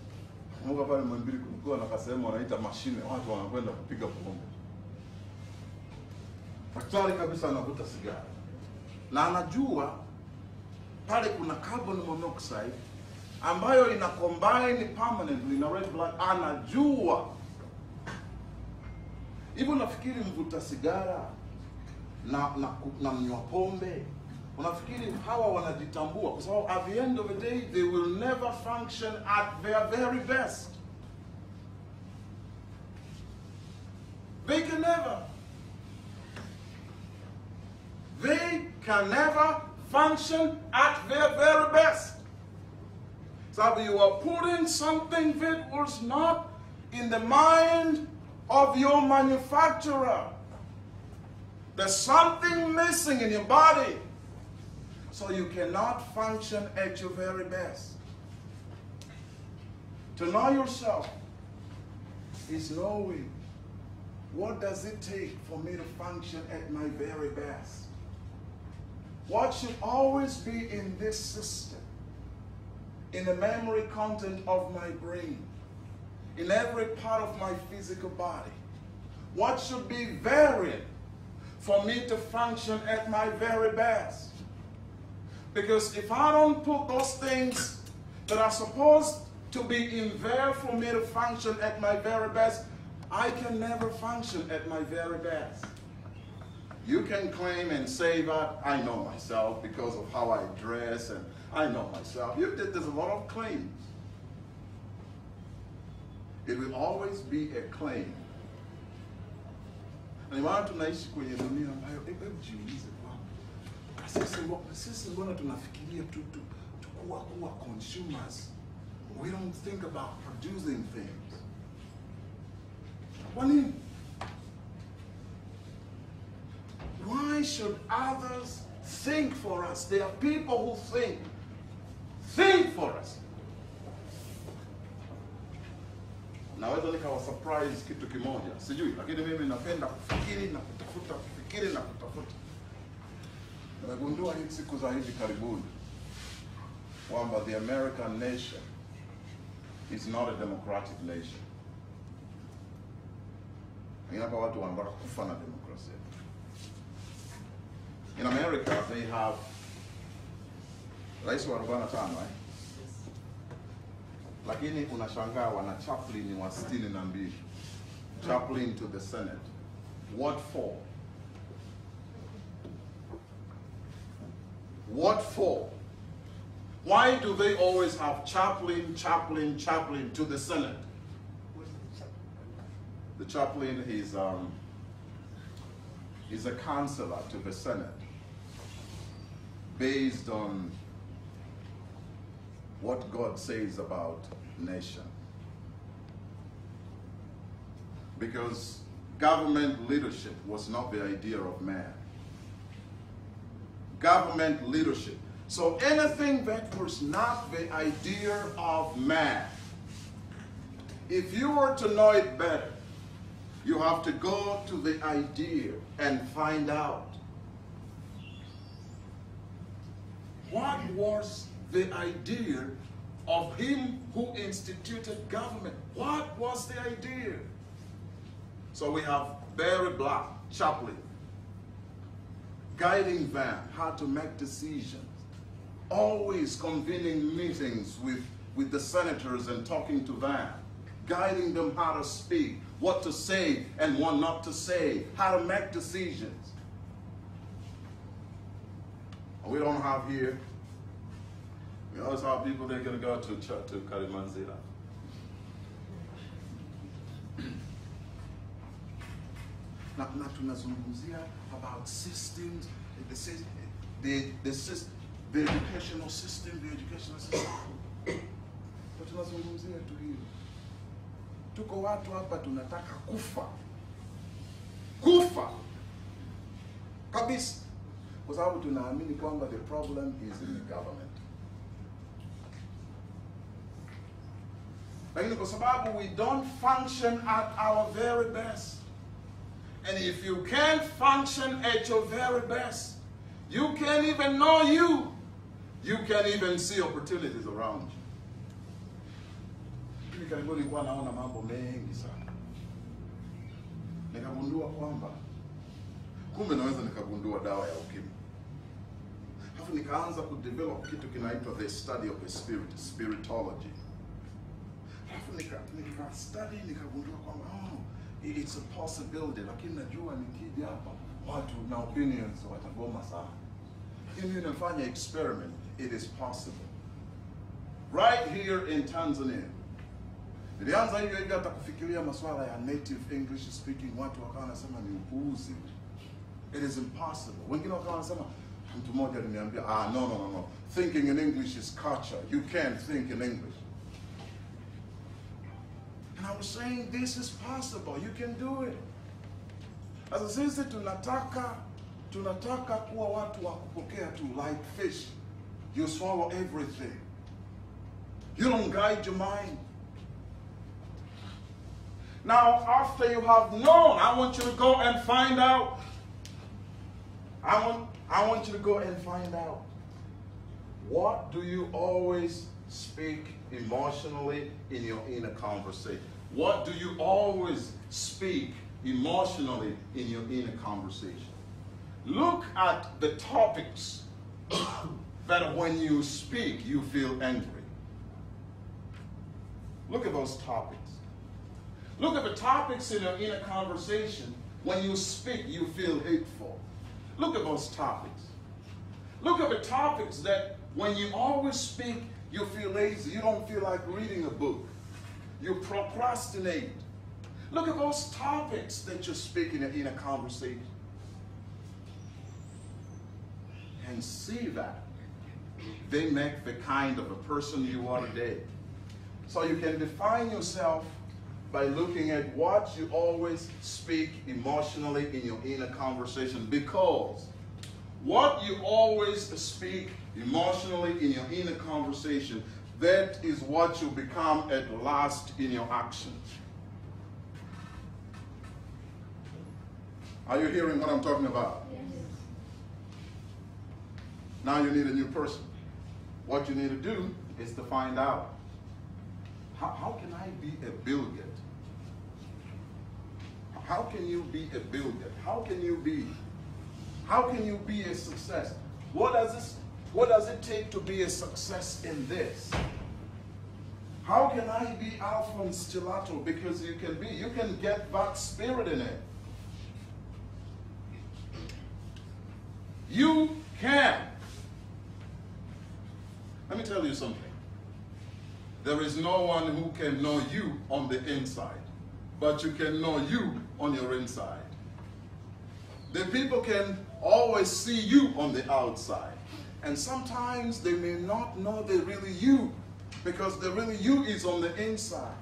Mungu pale Mwimbili kulikuwa na kasema wanaita mashine, watu wanakwenda kupiga pombe. Daktari kabisa anavuta sigara. Na anajua pale kuna carbon monoxide ambayo ina combine permanently na red blood. Anajua. Hivyo nafikiri mvuta sigara na mnywa pombe, unafikiri hawa wanajitambua? Kwa sababu at the end of the day they will never function at their very best. They can never. They can never function at their very best. So you are putting something that was not in the mind of your manufacturer. There's something missing in your body. So you cannot function at your very best. To know yourself is knowing what does it take for me to function at my very best. What should always be in this system, in the memory content of my brain, in every part of my physical body? What should be varying for me to function at my very best? Because if I don't put those things that are supposed to be in there for me to function at my very best, I can never function at my very best. You can claim and say that I know myself because of how I dress and I know myself. There's a lot of claims. It will always be a claim. Na watu tunaishi kwenye dunia ambayo jiulize kwamba sisi mbona tunafikiria tu kuwa consumers. We don't think about producing things. Kwa nini? Why should others think for us? There are people who think for us. Naweza nikawa surprise kitu kimoja, sijui, lakini mimi napenda kufikiri na kutafuta. Nimegundua hii siku za hivi karibuni kwamba the American nation is not a democratic nation. Inapa watu wanataka kufa na demokrasia. In America they have rais wa 45, lakini unashangaa wana chaplain wa 62. Chaplain to the Senate. What for? What for? Why do they always have chaplain to the Senate? The chaplain is a counselor to the Senate based on what God says about nation. Because government leadership was not the idea of man. Government leadership. So anything that was not the idea of man, if you were to know it better, you have to go to the idea and find out. What was the idea of him who instituted government? What was the idea? So we have very black chaplain guiding them how to make decisions, always convening meetings with the senators and talking to them, guiding them how to speak, what to say and what not to say, how to make decisions. We don't have here. We always have people that are going to go to church, to Kalimanzira. Na tunazungumzia about systems, the educational system, But tunazungumzia tu hiyo. Tuko watu hapa tunataka kufa. Kabisa. Kwa sababu tunaamini kwamba the problem is in the government. Lakini kwa sababu we don't function at our very best. And if you can't function at your very best, you can't even know you. You can't even see opportunities around you. Hivi karibuni nilikuwa naona mambo mengi sana. Nikagundua kwamba kumbe naweza nikagundua dawa ya ukimwi. Alafu nikaanza kudevelop kitu kinaitwa the study of the spirit, spiritology. Alafu nika nikagundua kwamba it's a possibility, lakini najua nikija hapa watu na opinions watagoma sana. Lakini nafanya experiment, it is possible. Right here in Tanzania. Nilianza hiyo hata kufikiria masuala ya native English speaking, watu wakawa wanasema ni upuuzi. It is impossible. Wengine wakawa wanasema, mtu mmoja aliniambia, no. Thinking in English is culture. You can't think in English. And I was saying, this is possible. You can do it. Sasa sisi tunataka kuwa watu wa kupokea tu, like fish. You swallow everything. You don't guide your mind. Now, after you have known, I want you to go and find out. I want you to go and find out. What do you always speak emotionally in your inner conversation? What do you always speak emotionally in your inner conversation? Look at the topics that when you speak, you feel angry. Look at those topics. Look at the topics in a conversation. When you speak, you feel hateful. Look at those topics. Look at the topics that when you always speak, you feel lazy. You don't feel like reading a book. You procrastinate. Look at those topics that you're speaking in a conversation. And see that they make the kind of a person you are today. So you can define yourself by looking at what you always speak emotionally in your inner conversation, because what you always speak emotionally in your inner conversation, that is what you become at last in your actions. Are you hearing what I'm talking about? Yes. Now you need a new person. What you need to do is to find out, how can I be a Bill Gates? How can you be a Bill Gates? How can you be a success? What does it take to be a success in this? How can I be Alphonse Gelato? Because you can get that spirit in it. You can. Let me tell you something. There is no one who can know you on the inside, but you can know you on your inside. The people can always see you on the outside, and sometimes they may not know they're really you, because the really you is on the inside.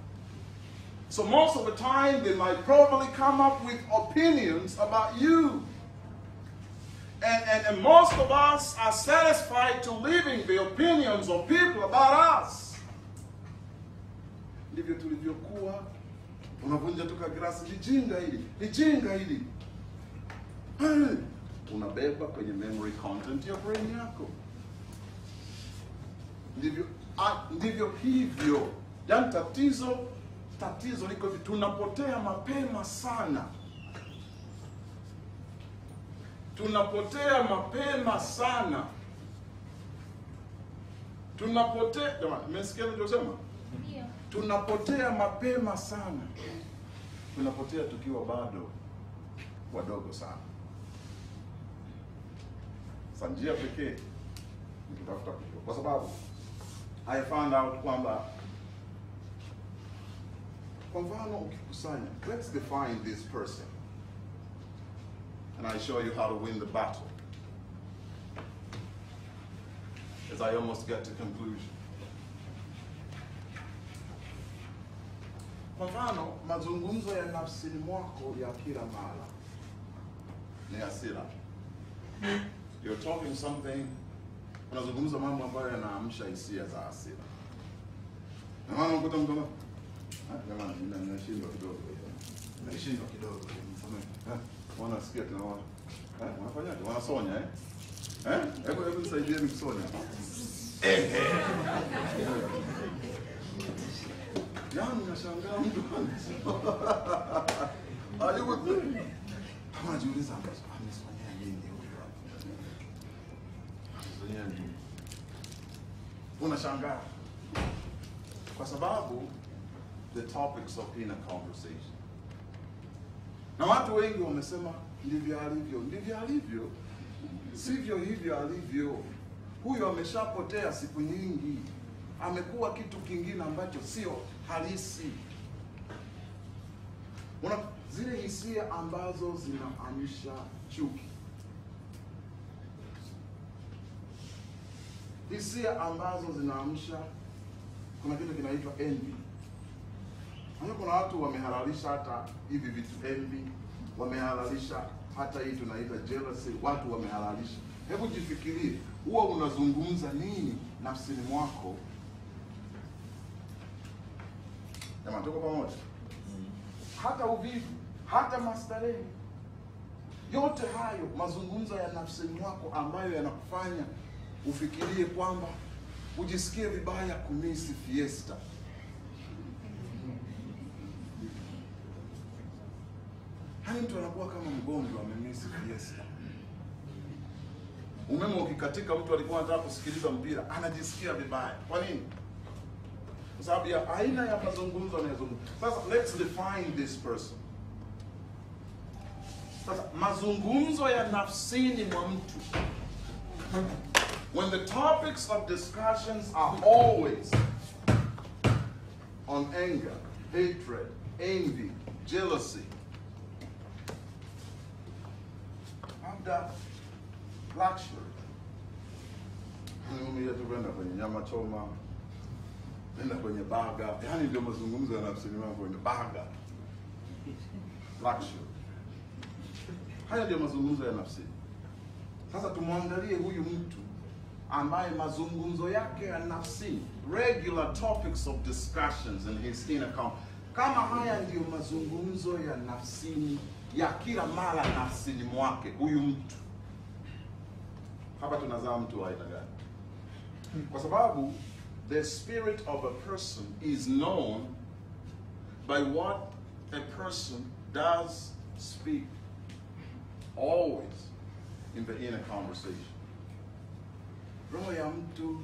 So most of the time they might probably come up with opinions about you. And most of us are satisfied to living the opinions of people about us. Ndivyo tulivyokuwa, unavunja tuka grasi, lijinga hili. Unabeba kwenye memory content ya brain yako. Ndivyo hivyo. Yani tatizo liko hivi, tunapotea mapema sana. Tunapotea mapema sana. Tunapotea, jamani, mmesikia nilichosema? Ndio. Tunapotea mapema sana. Tunapotea tukiwa bado wadogo sana. Sasa njia pekee ni kutafuta kujua. Kwa sababu I found out kwamba, kwa mfano ukikusanya, let's define this person. And I show you how to win the battle as I almost get to conclusion. Kwa mfano, mazungumzo ya nafsini mwako ya kila mara ni hasira. You're talking something, unazungumza mambo ambayo yanaamsha hisia za hasira. Na maana ukuta mtu kama, jamani, ninashindwa kidogo. Ninashindwa kidogo. Wanasikia tena wanafanyaje? Wanasonya Hebu nisaidieni kusonya. Yaani nashangaa mtu anajiuliza amesomea nini huyo hapa? Amesomea nini? Unashangaa. Kwa sababu the topics of inner conversation. Na watu wengi wamesema ndivyo alivyo, sivyo hivyo alivyo. Huyo ameshapotea siku nyingi, amekuwa kitu kingine ambacho sio halisi. Zile hisia ambazo zinaamsha chuki, hisia ambazo zinaamsha, kuna kitu kinaitwa envy. Kuna watu wamehalalisha hata hivi vitu envy, wamehalalisha hata hii tunaita jealousy, watu wamehalalisha. Hebu jifikirie, huwa unazungumza nini nafsini mwako? Jamani, tuko pamoja? Hata uvivu, hata mastarehe, yote hayo mazungumzo ya nafsini mwako ambayo yanakufanya ufikirie kwamba ujisikie vibaya kumisi fiesta. Hani mtu anakuwa kama mgonjwa amemisi fiesta. Umeme ukikatika, mtu alikuwa anataka kusikiliza mpira, anajisikia vibaya. Kwa nini? Kwa sababu ya aina ya mazungumzo anayozungumza. Sasa let's define this person. Sasa mazungumzo ya nafsini mwa mtu. When the topics of discussions are always on anger, hatred, envy, jealousy, labda luxury. Mimi kwenda kwenye nyama choma, nenda kwenye baga, yani ndio mazungumzo ya nafsini mwangu, kwenye baga, luxury. Haya ndio mazungumzo ya nafsini. Sasa tumwangalie huyu mtu ambaye mazungumzo yake ya nafsini, regular topics of discussions in his inner calm. Kama haya ndio mazungumzo ya nafsini ya kila mara nafsini mwake, huyu mtu hapa tunazaa mtu wa aina gani? Kwa sababu the spirit of a person is known by what a person does speak, always in the inner conversation. Roho ya mtu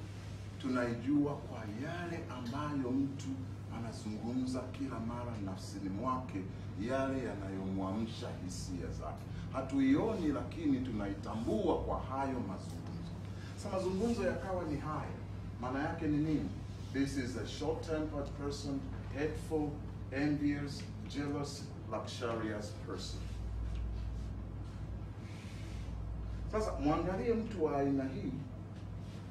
tunaijua kwa yale ambayo mtu anazungumza kila mara nafsini mwake, yale yanayomwamsha hisia zake. Hatuioni, lakini tunaitambua kwa hayo mazungumzo. Sasa mazungumzo yakawa ni haya, maana yake ni nini? This is a short-tempered person, hateful, envious, jealous, luxurious person. Sasa mwangalie mtu wa aina hii,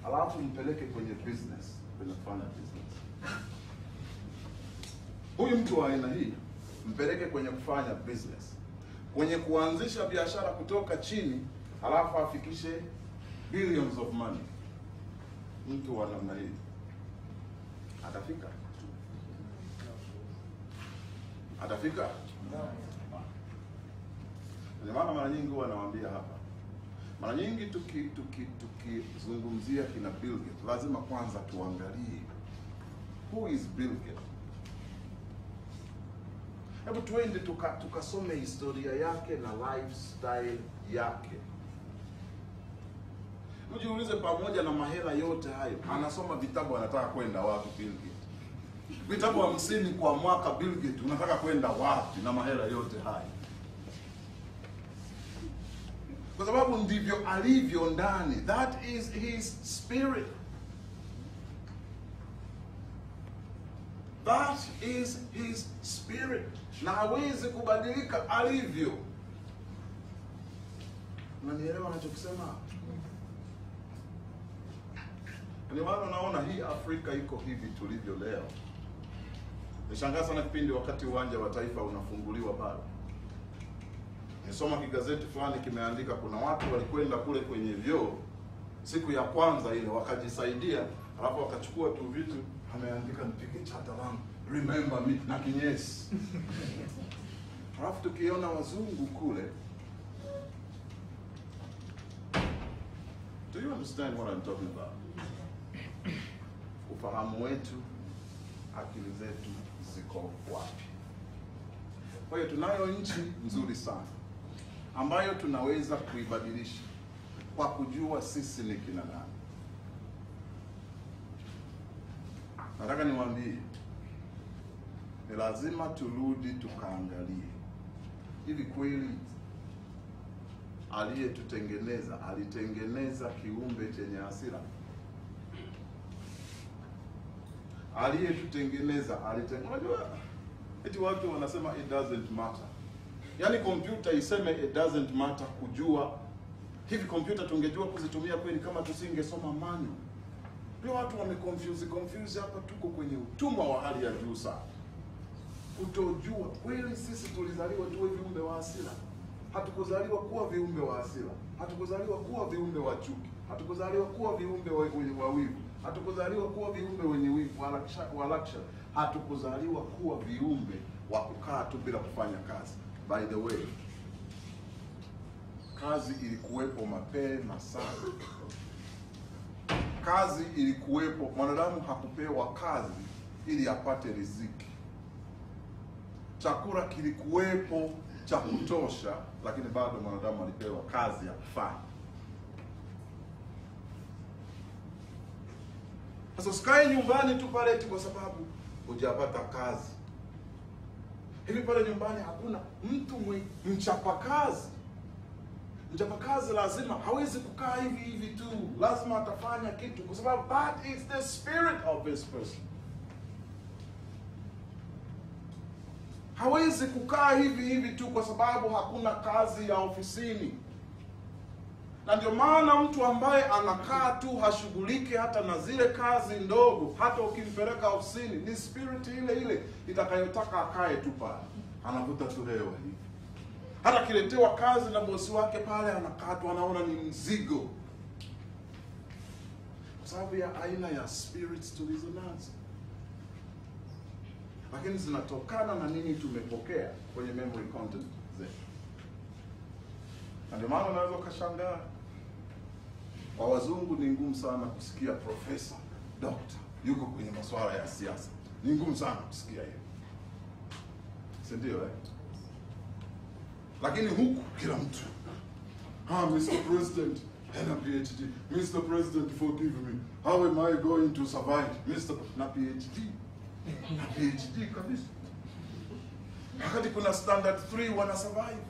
alafu mpeleke kwenye business, kwenye kufanya business. Huyu mtu wa aina hii mpeleke kwenye kufanya business, kwenye kuanzisha biashara kutoka chini, alafu afikishe billions of money. Mtu wa namna hii atafika? Atafika? Ndio maana mara nyingi huwa nawaambia hapa, mara nyingi tukizungumzia kina Bill Gates, lazima kwanza tuangalie who is Bill Gates. Hebu tuende tukasome historia yake na lifestyle yake. Ujiulize, pamoja na mahela yote hayo, anasoma vitabu, anataka kwenda wapi Bill Gates? Vitabu 50 kwa mwaka, Bill Gates unataka kwenda wapi na mahela yote hayo? Kwa sababu ndivyo alivyo ndani. That is his spirit. That is his spirit. Na hawezi kubadilika alivyo. Unanielewa ninachokisema? Ndio maana unaona hii Afrika iko hivi tulivyo leo. Nishangaa sana kipindi wakati uwanja wa Taifa unafunguliwa pale. Nisoma kigazeti fulani kimeandika kuna watu walikwenda kule kwenye vyoo siku ya kwanza ile, wakajisaidia, alafu wakachukua tu vitu, ameandika nipige chata langu, remember me, na kinyesi. Alafu tukiona wazungu kule. Do you understand what I'm talking about? Ufahamu wetu, akili zetu ziko wapi? Kwa hiyo tunayo nchi nzuri sana ambayo tunaweza kuibadilisha kwa kujua sisi ni kina nani. Nataka niwaambie, ni lazima turudi tukaangalie, hivi kweli aliyetutengeneza alitengeneza kiumbe chenye hasira? Aliyetutengeneza unajua eti watu wanasema it doesn't matter. Yaani kompyuta iseme it doesn't matter kujua. Hivi kompyuta tungejua kuzitumia kweli kama tusingesoma manual? Pia watu wameconfuse hapa, tuko kwenye utumwa wa hali ya juu sana. Kutojua kweli sisi tulizaliwa tuwe viumbe wa hasira. Hatukuzaliwa kuwa viumbe wa hasira. Hatukuzaliwa kuwa viumbe wa chuki. Hatukuzaliwa kuwa viumbe wa wivu. Hatukuzaliwa kuwa viumbe wenye wivu wa luxury. Hatukuzaliwa kuwa viumbe wa kukaa tu bila kufanya kazi. By the way, kazi ilikuwepo mapema sana. Kazi ilikuwepo, mwanadamu hakupewa kazi ili apate riziki. Chakula kilikuwepo cha kutosha, lakini bado mwanadamu alipewa kazi ya kufanya. Sasa usikae nyumbani tu pale eti kwa sababu hujapata kazi. Hivi pale nyumbani hakuna mtu mchapakazi. Mchapakazi lazima hawezi kukaa hivi tu. Lazima atafanya kitu kwa sababu that is the spirit of this person. Hawezi kukaa hivi tu kwa sababu hakuna kazi ya ofisini. Na ndio maana mtu ambaye anakaa tu hashughulike hata na zile kazi ndogo, hata ukimpeleka ofisini, ni spirit ile itakayotaka akae tu pale. Anavuta tu hewa hivi. Hata kiletewa kazi na bosi wake pale, anakaa tu anaona ni mzigo. Kwa sababu ya aina ya spirits tulizo nazo. Lakini zinatokana na nini tumepokea kwenye memory content zetu. Na ndio maana unaweza ukashangaa. Kwa wazungu ni ngumu sana kusikia profesa, doctor, yuko kwenye masuala ya siasa. Ni ngumu sana kusikia hiyo. Si ndio eh? Lakini huku kila mtu, Mr. President, and a PhD. Mr. President, forgive me. How am I going to survive? Na PhD. Na PhD kabisa. Wakati kuna standard 3 wana survive.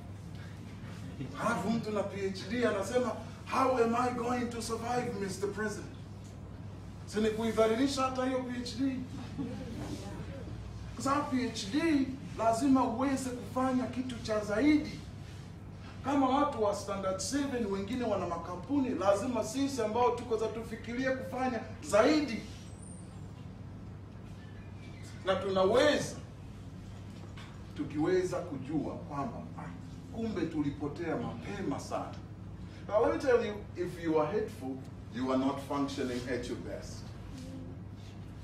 Halafu mtu na PhD anasema, how am I going to survive, Mr. President? Si ni kuidhalilisha hata hiyo PhD. Kwa sababu PhD lazima uweze kufanya kitu cha zaidi. Kama watu wa standard 7 wengine wana makampuni, lazima sisi ambao tuko za tufikirie kufanya zaidi. Na tunaweza, tukiweza kujua kwamba kumbe tulipotea mapema sana. Now let me tell you, if you are hateful, you are not functioning at your best.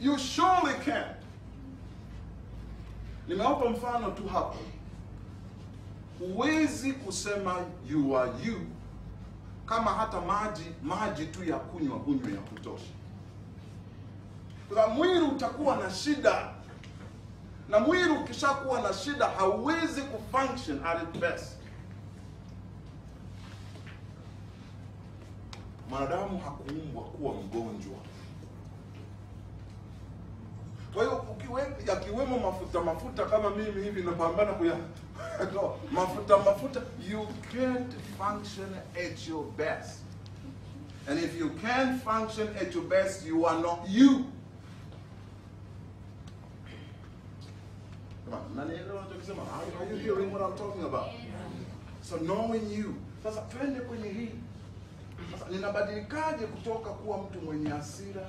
You surely can. Nimewapa mfano tu hapo. Huwezi kusema you are you kama hata maji tu ya kunywa ya kutosha. Kwa mwili utakuwa na shida. Na mwili ukishakuwa na shida hauwezi kufunction at its best. Mwanadamu hakuumbwa kuwa mgonjwa. Kwa hiyo yakiwemo mafuta kama mimi hivi napambana kuya mafuta, you can't function at your best. And if you can't function at your best, you are not you. Are you hearing what I'm talking about? So knowing you. Sasa twende kwenye hii. Sasa ninabadilikaje kutoka kuwa mtu mwenye hasira,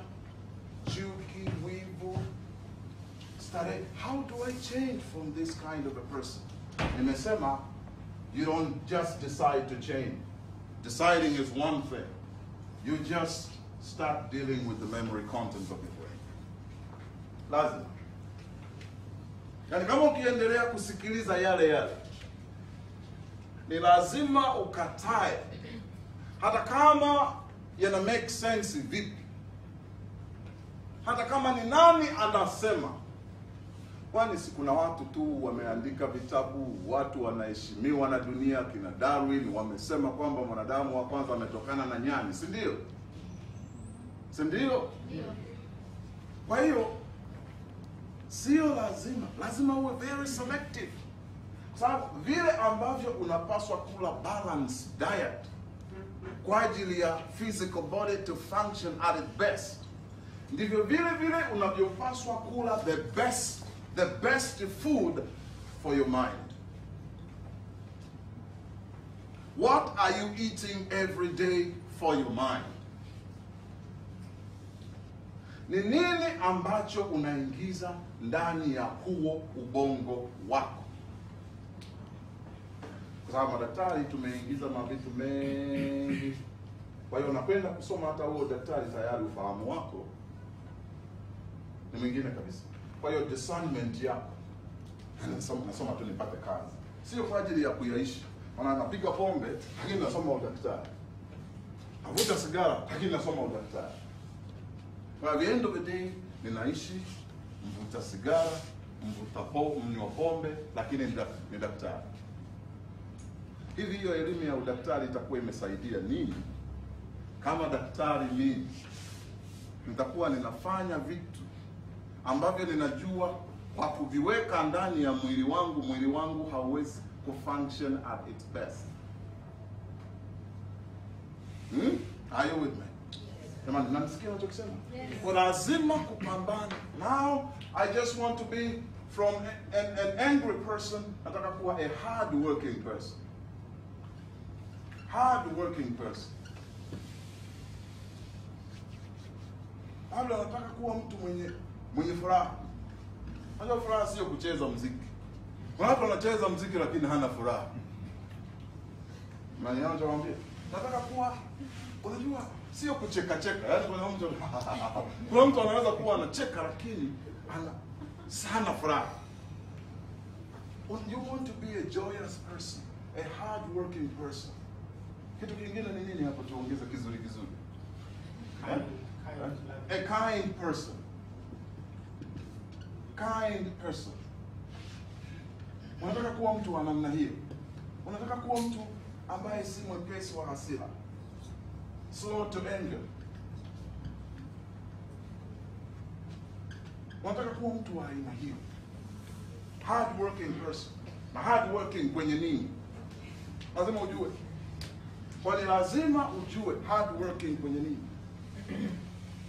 chuki, wivu, starehe? How do I change from this kind of a person? Nimesema, you don't just decide to change. Deciding is one thing. You just start dealing with the memory content of your brain. Lazima. Yani kama ukiendelea kusikiliza yale, ni lazima ukatae. Hata kama yana make sense vipi. Hata kama ni nani anasema. Kwani si kuna watu tu wameandika vitabu, watu wanaheshimiwa na dunia, kina Darwin wamesema kwamba mwanadamu wa kwanza ametokana na nyani, si ndio? Si ndio? Kwa hiyo sio lazima uwe very selective. Kwa sababu vile ambavyo unapaswa kula balanced diet kwa ajili ya physical body to function at its best, ndivyo vile unavyopaswa kula the best food for your mind. What are you eating every day for your mind? Ni nini ambacho unaingiza ndani ya huo ubongo wako? Kwa sababu madaktari tumeingiza mavitu mengi. Kwa hiyo unakwenda kusoma hata huo daktari tayari ufahamu wako ni mwingine kabisa. Kwa hiyo discernment yako, nasoma tu nipate kazi, sio kwa ajili ya kuyaishi. Maana napiga pombe lakini nasoma udaktari, navuta sigara lakini nasoma udaktari. Kwa the end of the day ninaishi mvuta sigara, mnywa pombe, lakini ni daktari. Hivi hiyo elimu ya udaktari itakuwa imesaidia nini kama daktari mimi nitakuwa ninafanya vitu ambavyo ninajua kwa kuviweka ndani ya mwili wangu hauwezi kufunction at its best. Are you with me? Jamani, mnanisikia ninachokisema? Kwa lazima kupambana. Now I just want to be from an angry person, nataka kuwa a hard working person. Hard working person. Labda nataka kuwa mtu mwenye furaha. Unajua furaha sio kucheza muziki. Kuna watu wanacheza muziki lakini hana furaha. Maana anachowaambia, nataka kuwa, unajua sio kucheka cheka. Yaani kuna mtu anaweza kuwa anacheka lakini hana furaha. You want to be a joyous person, a hard working person. Kitu kingine ni nini hapo tuongeze kizuri? A kind person. Kind person. Unataka kuwa mtu wa namna hiyo. Unataka kuwa mtu ambaye si mwepesi wa hasira. Slow to anger. Unataka kuwa mtu wa aina hiyo. Hard working person. Na hard working kwenye nini? Lazima ujue. Kwani lazima ujue hard working kwenye nini?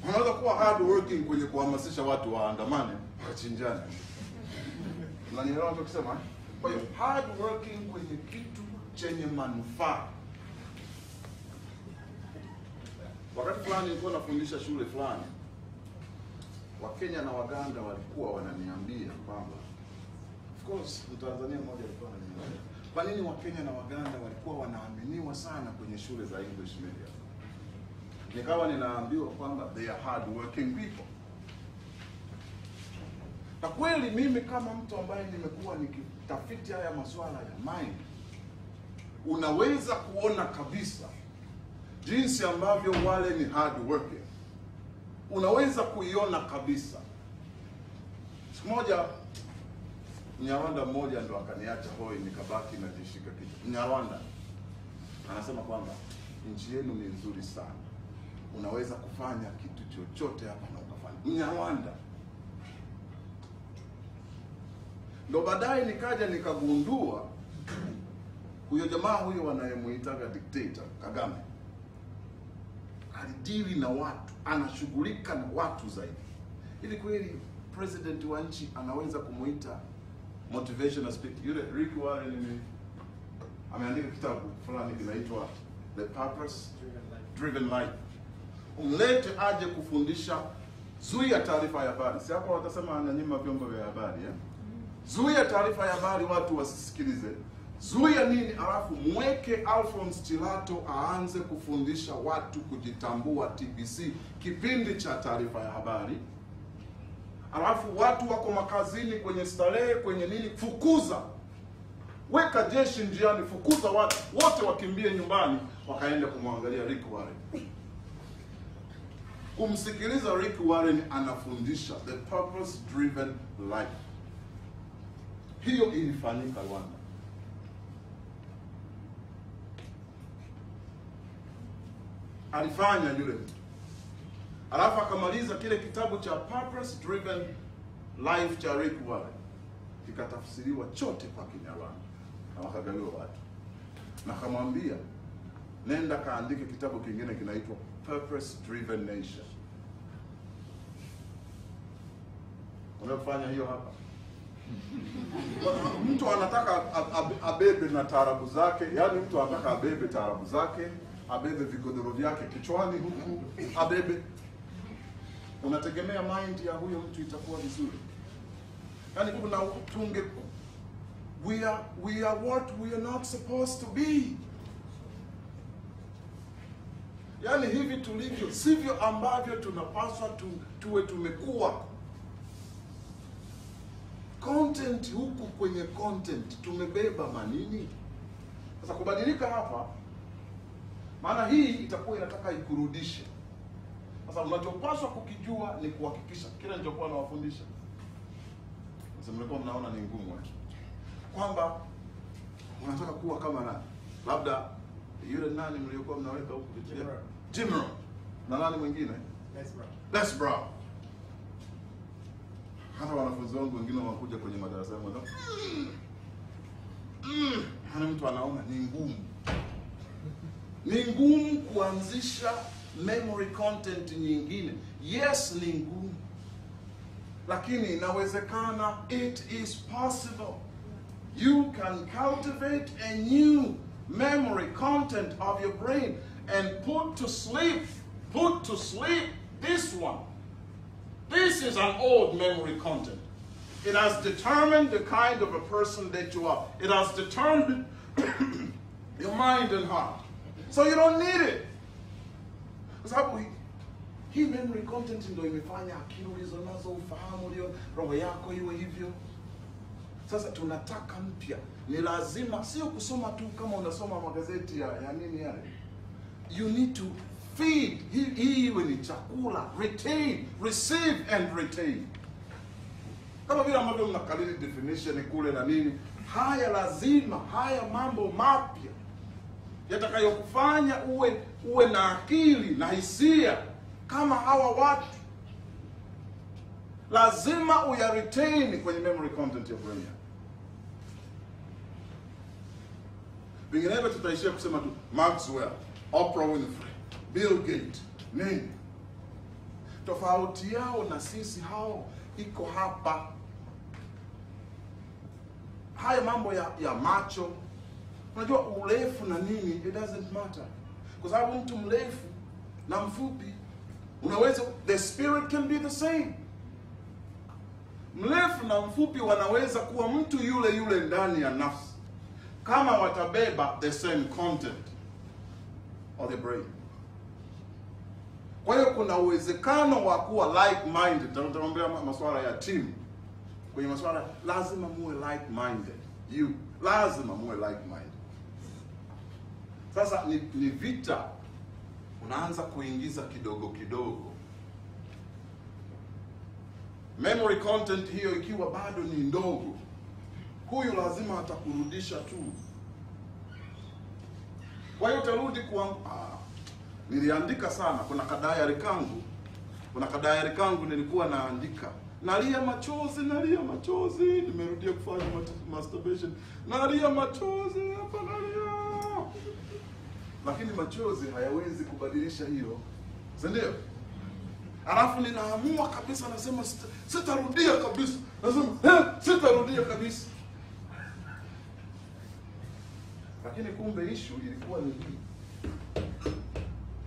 Unaweza kuwa hard working kwenye kuhamasisha watu waandamane, wachinjane. Unanielewa ninachosema? Kwa hiyo hard working kwenye kitu chenye manufaa. Wakati fulani nilikuwa nafundisha shule fulani, Wakenya na Waganda walikuwa wananiambia kwamba, of course Mtanzania mmoja alikuwa ananiambia, kwa nini Wakenya na Waganda walikuwa wanaaminiwa sana kwenye shule za English medium? Nikawa ninaambiwa kwamba they are hard working people. Na kweli mimi kama mtu ambaye nimekuwa nikitafiti haya masuala ya mind, unaweza kuona kabisa jinsi ambavyo wale ni hard working. Unaweza kuiona kabisa. Siku moja Mnyarwanda mmoja ndo akaniacha hoi, nikabaki najishika kichwa. Mnyarwanda anasema kwamba nchi yenu ni nzuri sana, unaweza kufanya kitu chochote hapa na ukafanya. Mnyarwanda. Ndo baadaye nikaja nikagundua huyo jamaa huyo wanayemuitaga dictator Kagame alidili na watu, anashughulika na watu zaidi. Ili kweli president wa nchi anaweza kumuita motivational speaker? Yule Rick Warren ameandika kitabu fulani kinaitwa The Purpose Driven Life. Umlete aje kufundisha, zuia taarifa ya habari. Si hapo watasema ananyima vyombo vya habari, eh? Zuia taarifa ya habari watu wasisikilize. Zuia nini? Alafu mweke Alphonse Chilato aanze kufundisha watu kujitambua TBC, kipindi cha taarifa ya habari. Alafu watu wako makazini, kwenye starehe, kwenye nini, fukuza. Weka jeshi njiani, fukuza watu wote wakimbie nyumbani wakaenda kumwangalia Rick Warren. Kumsikiliza Rick Warren anafundisha the purpose driven life. Hiyo ilifanyika Rwanda. Alifanya yule mtu. Alafu akamaliza kile kitabu cha Purpose Driven Life cha Rick Warren. Kikatafsiriwa chote kwa Kinyarwanda na wakagawiwa watu. Na akamwambia, nenda kaandike kitabu kingine kinaitwa Purpose Driven Nation. Unafanya hiyo hapa? Mtu anataka abebe na taarabu zake, yani mtu anataka abebe taarabu zake, abebe vigodoro vyake kichwani huku, abebe. Unategemea mind ya huyo mtu itakuwa vizuri? Yani kuna tunge, we are what we are not supposed to be. Yani hivi tulivyo sivyo ambavyo tunapaswa tuwe tumekuwa. Content huku kwenye content tumebeba manini? Sasa kubadilika hapa, maana hii itakuwa inataka ikurudishe. Sasa unachopaswa kukijua ni kuhakikisha kile nilichokuwa nawafundisha. Sasa mlikuwa mnaona ni ngumu kwamba unataka kuwa kama nani? Labda yule nani mliokuwa mnaweka huko Jimro. Na nani mwingine? Let's brawl. Hata wanafunzi wangu wengine wanakuja kwenye madarasa yangu na hana mtu anaona ni ngumu. Ni ngumu kuanzisha memory content nyingine. Yes, ni ngumu. Lakini inawezekana. It is possible. You can cultivate a new memory content of your brain and put to sleep this one. This is an old memory content. It has determined the kind of a person that you are. It has determined your mind and heart. So you don't need it. Kwa sababu hii memory content ndio imefanya akili ulizo nazo, ufahamu ulio, roho yako iwe hivyo. Sasa tunataka mpya. Ni lazima sio kusoma tu kama unasoma magazeti ya nini yale. You need to feed. Hii iwe ni chakula. Retain, receive and retain. Kama vile ambavyo mnakalili definition kule na nini, haya lazima, haya mambo mapya yatakayokufanya uwe na akili na hisia kama hawa watu, lazima uyaretain kwenye memory content ya brain. Vinginevyo tutaishia kusema tu Maxwell, Oprah Winfrey, Bill Gates, nini. Tofauti yao na sisi hao iko hapa. Haya mambo ya macho, unajua urefu na nini, it doesn't matter. Kwa sababu mtu mrefu na mfupi unaweza, the spirit can be the same. Mrefu na mfupi wanaweza kuwa mtu yule yule ndani ya nafsi, kama watabeba the same content of the brain. Kwa hiyo kuna uwezekano wa kuwa like-minded. Tutaongelea masuala ya team. Kwenye masuala lazima muwe like-minded. You lazima muwe like-minded. Sasa ni vita. Unaanza kuingiza kidogo kidogo. Memory content hiyo ikiwa bado ni ndogo, huyu lazima atakurudisha tu. Kwa hiyo utarudi kwa niliandika sana, kuna kadayari kangu nilikuwa naandika. Nalia machozi, nimerudia kufanya masturbation. Nalia machozi, hapa nalia. Lakini machozi hayawezi kubadilisha hiyo. Si ndio? Alafu ninaamua kabisa, nasema sitarudia kabisa. Sitarudia kabisa. Lakini kumbe issue ilikuwa ni hii.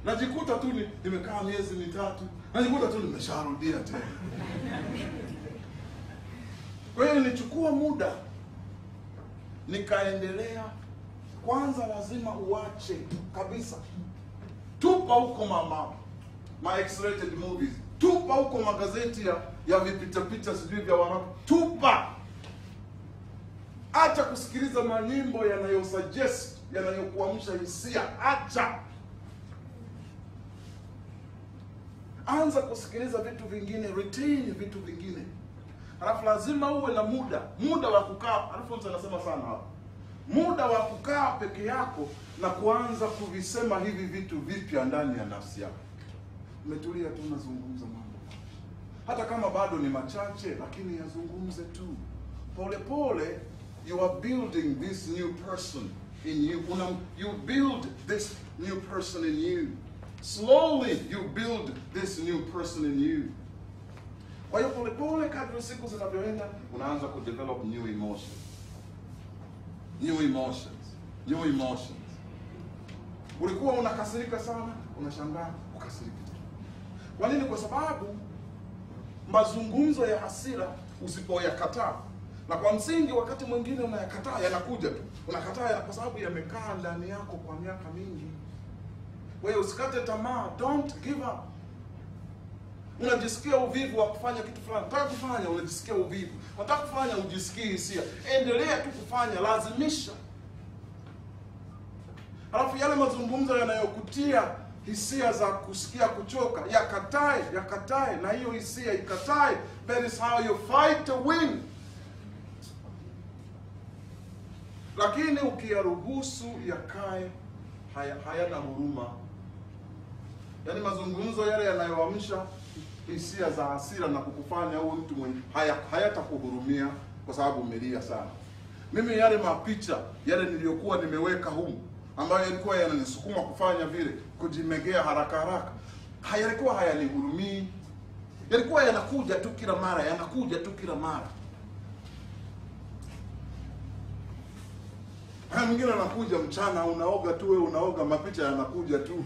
Najikuta tu nimekaa miezi mitatu, najikuta tu nimesharudia tena. Kwa hiyo nilichukua muda, nikaendelea. Kwanza lazima uache kabisa. Tupa huko ma X-rated movies. Tupa huko magazeti ya vipita sijui vya wanapo. Tupa. Acha kusikiliza manyimbo yanayosuggest, yanayokuamsha hisia. Acha. Anza kusikiliza vitu vingine, retain vitu vingine. Alafu lazima uwe na muda wa kukaa. Alafu mtu anasema sana hapa, muda wa kukaa peke yako na kuanza kuvisema hivi vitu vipya ndani ya nafsi yako. Umetulia tu, unazungumza mambo, hata kama bado ni machache, lakini yazungumze tu pole pole. You are building this new person in you. You build this new person in you. Slowly you build this new person in you. Kwa hiyo pole pole, kadri siku zinavyoenda, unaanza kudevelop new emotions. New emotions. Ulikuwa unakasirika sana, unashangaa ukasirika. Kwa nini? Kwa sababu mazungumzo ya hasira usipoyakataa, na kwa msingi wakati mwingine unayakataa, yanakuja tu. Unakataa kwa sababu yamekaa ndani yako kwa miaka mingi. Wewe usikate tamaa, don't give up. Unajisikia uvivu wa kufanya kitu fulani, unataka kufanya, unajisikia uvivu. Unataka kufanya, ujisikii hisia. Endelea tu kufanya, lazimisha. Alafu yale mazungumzo yanayokutia hisia za kusikia kuchoka, yakatae na hiyo hisia ikatae. That is how you fight to win. Lakini ukiyaruhusu yakae, hayana huruma, Yaani mazungumzo yale yanayoamsha hisia za hasira na kukufanya huyu mtu mwenye hayatakuhurumia kwa sababu umelia sana. Mimi yale mapicha yale niliyokuwa nimeweka humu ambayo yalikuwa yananisukuma kufanya vile, kujimegea haraka haraka, hayalikuwa hayanihurumii. Yalikuwa yanakuja tu kila mara, yanakuja tu kila mara. Haya, mwingine anakuja mchana, unaoga tu wewe, unaoga, mapicha yanakuja tu.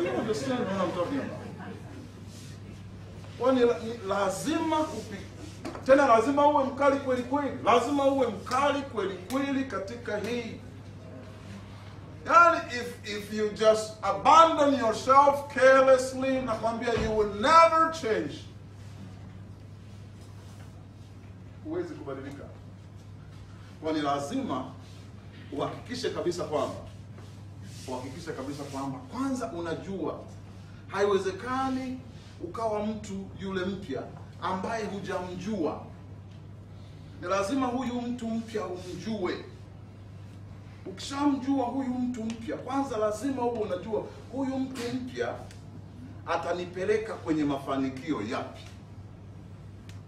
You understand what I'm talking about? Kwani lazima tena lazima uwe mkali kweli kweli. Lazima uwe mkali kweli kweli katika hii. Yani if you just abandon yourself carelessly, nakwambia you will never change. Huwezi kubadilika. Kwani lazima uhakikishe kabisa kwamba kwanza unajua haiwezekani ukawa mtu yule mpya ambaye hujamjua. Ni lazima huyu mtu mpya umjue. Ukishamjua huyu mtu mpya, kwanza lazima uwe unajua huyu mtu mpya atanipeleka kwenye mafanikio yapi.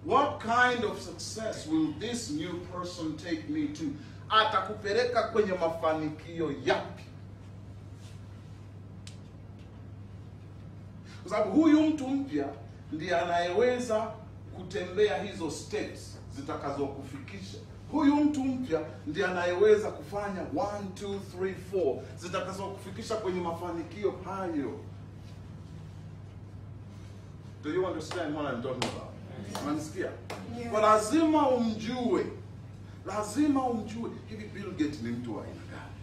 What kind of success will this new person take me to? Atakupeleka kwenye mafanikio yapi? Kwa sababu huyu mtu mpya ndiye anayeweza kutembea hizo steps zitakazokufikisha. Huyu mtu mpya ndiye anayeweza kufanya 1, 2, 3, 4 zitakazokufikisha kwenye mafanikio hayo. Do you understand what I'm talking about? Unanisikia? Yeah. Kwa lazima umjue. Lazima umjue. Hivi Bill Gates ni mtu wa aina gani?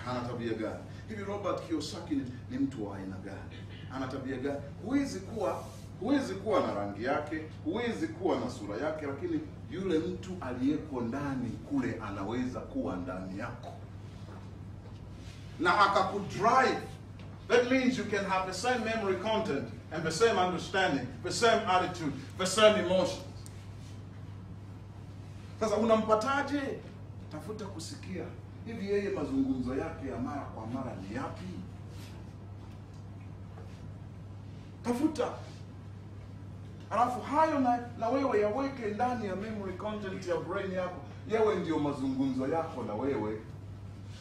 Ana tabia gani? Hivi Robert Kiyosaki ni mtu wa aina gani? Ana tabia gani? Huwezi kuwa na rangi yake, huwezi kuwa na sura yake, lakini yule mtu aliyeko ndani kule anaweza kuwa ndani yako. Na akakudrive. That means you can have the same memory content and the same understanding, the same attitude, the same emotions. Sasa unampataje? Tafuta kusikia. Hivi yeye mazungumzo yake ya mara kwa mara ni yapi? Tafuta. Alafu hayo na wewe yaweke ndani ya memory content ya brain yako. Yawe ndio mazungumzo yako na wewe.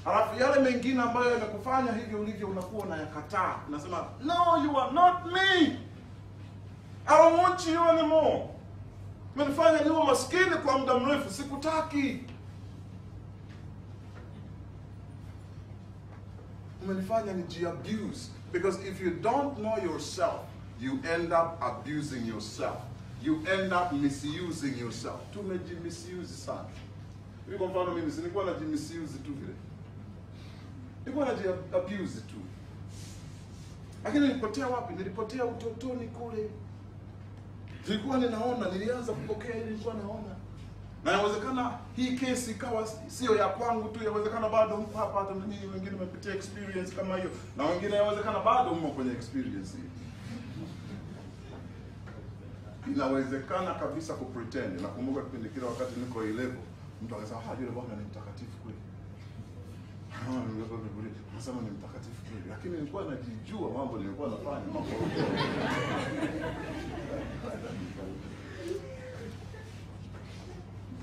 Alafu yale mengine ambayo yanakufanya hivi ulivyo unakuwa unayakataa. Unasema, no, you are not me. I don't want you anymore. Umenifanya niwe maskini kwa muda mrefu, sikutaki. Umenifanya nijiabuse. Because if you don't know yourself, you end up abusing yourself. You end up misusing yourself. Tumejimisuse sana. Hivi kwa mfano mimi nilikuwa najimisuse tu vile. Nilikuwa najiabuse tu. Lakini nilipotea wapi? Nilipotea utotoni kule. Nilianza kupokea ile nilikuwa naona. Na inawezekana hii kesi ikawa sio ya kwangu tu, inawezekana bado mko hapa, hata mimi wengine wamepitia experience kama hiyo, na wengine inawezekana bado mko kwenye experience hii. Inawezekana kabisa kupretend. Nakumbuka kipindi kile wakati niko A-level, mtu akasema, yule bwana ni mtakatifu kweli. Nasema ni mtakatifu kweli, lakini nilikuwa najijua mambo nilikuwa nafanya mambo.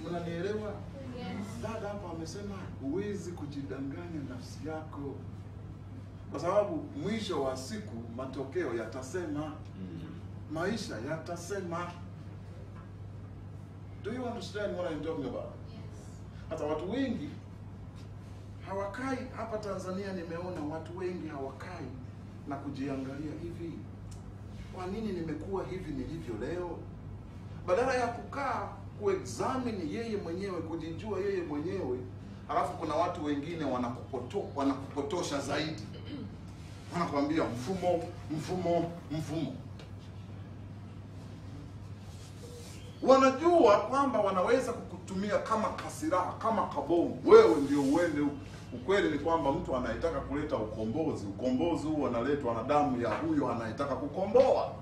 Unanielewa? Yes. Dada hapa amesema huwezi kujidanganya nafsi yako. Kwa sababu mwisho wa siku matokeo yatasema. Maisha yatasema. Do you understand what I'm talking about? Yes. Hata watu wengi hawakai hapa Tanzania, nimeona watu wengi hawakai na kujiangalia hivi. Kwa nini nimekuwa hivi nilivyo leo? Badala ya kukaa kuexamine yeye mwenyewe, kujijua yeye mwenyewe, alafu kuna watu wengine wanakupotosha zaidi. Wanakuambia mfumo. Wanajua kwamba wanaweza kukutumia kama kasiraha, kama kabomu. Wewe ndio uende. Ukweli ni kwamba mtu anayetaka kuleta ukombozi huo analetwa na damu ya huyo anayetaka kukomboa.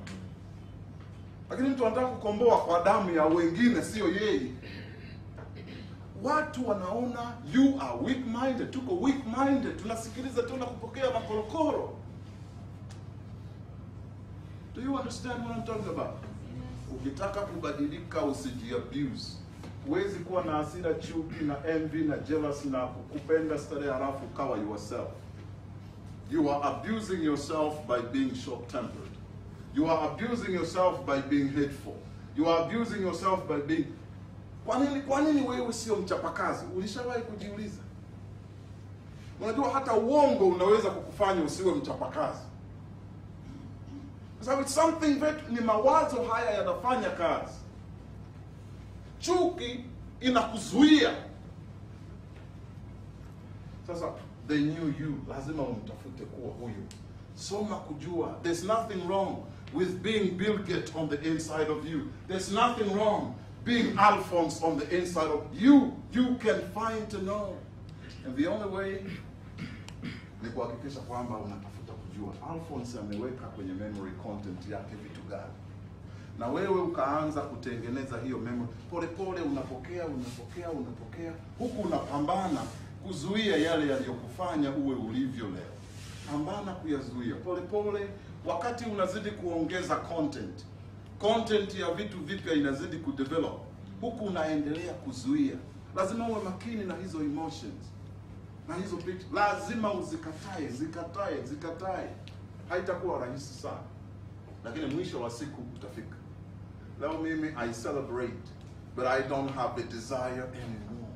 Lakini mtu anataka kukomboa kwa damu ya wengine, sio yeye. Watu wanaona you are weak minded. Tuko weak minded, tunasikiliza tu na kupokea makorokoro. Do you understand what I'm talking about? Ukitaka kubadilika usijiabuse. Huwezi kuwa na hasira, chuki na envy na jealousy na kupenda starehe halafu ukawa yourself. You are abusing yourself by being short-tempered. You are abusing yourself by being hateful. You are abusing yourself by being... Kwa nini wewe sio mchapakazi? Ulishawahi kujiuliza? Unajua hata uongo unaweza kukufanya usiwe mchapakazi. So it's something that ni mawazo haya yanafanya kazi. Chuki inakuzuia. Sasa the new you lazima umtafute kuwa huyu. Soma kujua. There's nothing wrong with being Bill Gates on the inside of you. There's nothing wrong being Alphonse on the inside of you. You can find to know. And the only way ni kuhakikisha kwamba unatafuta kujua Alphonse ameweka kwenye memory content yake vitu gani. Na wewe ukaanza kutengeneza hiyo memory. Pole pole unapokea, huku unapambana kuzuia yale yaliyokufanya uwe ulivyo leo. Pambana kuyazuia. Pole pole wakati unazidi kuongeza content ya vitu vipya inazidi kudevelop. Huku unaendelea kuzuia. Lazima uwe makini na hizo emotions. Na hizo vitu lazima zikatae. Haitakuwa rahisi sana. Lakini mwisho wa siku utafika. Leo mimi I celebrate, but I don't have the desire anymore.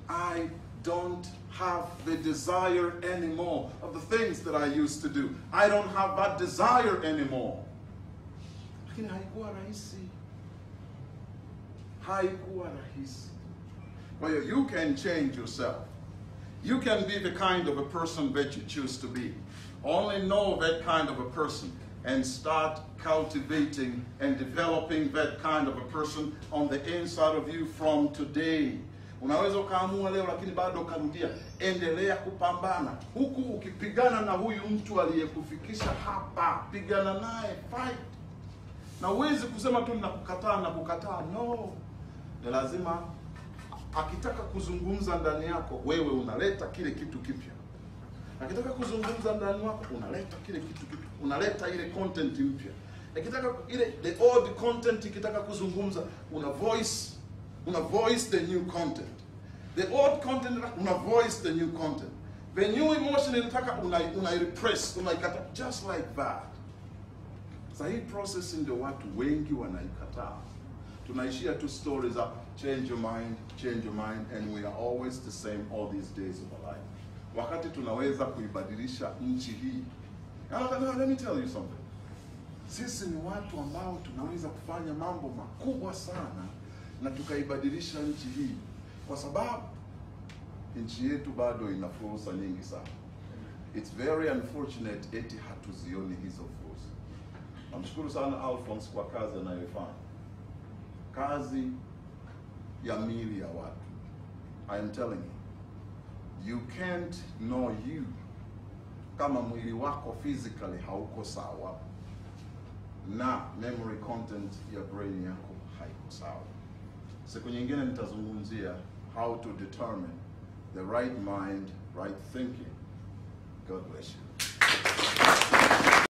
I don't have the desire anymore of the things that I used to do. I don't have that desire anymore. Lakini haikuwa rahisi. Well, you can change yourself. You can be the kind of a person that you choose to be. Only know that kind of a person and start cultivating and developing that kind of a person on the inside of you from today. Unaweza ukaamua leo lakini bado ukarudia. Endelea kupambana. Huku ukipigana na huyu mtu aliyekufikisha hapa. Pigana naye, fight. Na huwezi kusema tu nakukataa. No. Ni lazima akitaka kuzungumza ndani yako, wewe unaleta kile kitu kipya. Akitaka kuzungumza ndani yako, unaleta kile kitu kipya. Unaleta ile content mpya. Akitaka ile the old content ikitaka kuzungumza, una voice the new content. The old content una voice the new content. The new emotion inataka una repress, unaikata just like that. Sasa hii process ndio watu wengi wanaikataa. Tunaishia tu stories up, change your mind, and we are always the same all these days of our life. Wakati tunaweza kuibadilisha nchi hii. Now, let me tell you something. Sisi ni watu ambao tunaweza kufanya mambo makubwa sana na tukaibadilisha nchi hii. Kwa sababu nchi yetu bado ina fursa nyingi sana. It's very unfortunate eti hatuzioni hizo fursa. Namshukuru sana Alphonse kwa kazi anayofanya. Kazi ya miili ya watu. I am telling you, you can't know you kama mwili wako physically hauko sawa na memory content ya brain yako haiko sawa. Siku nyingine nitazungumzia how to determine the right mind, right thinking. God bless you.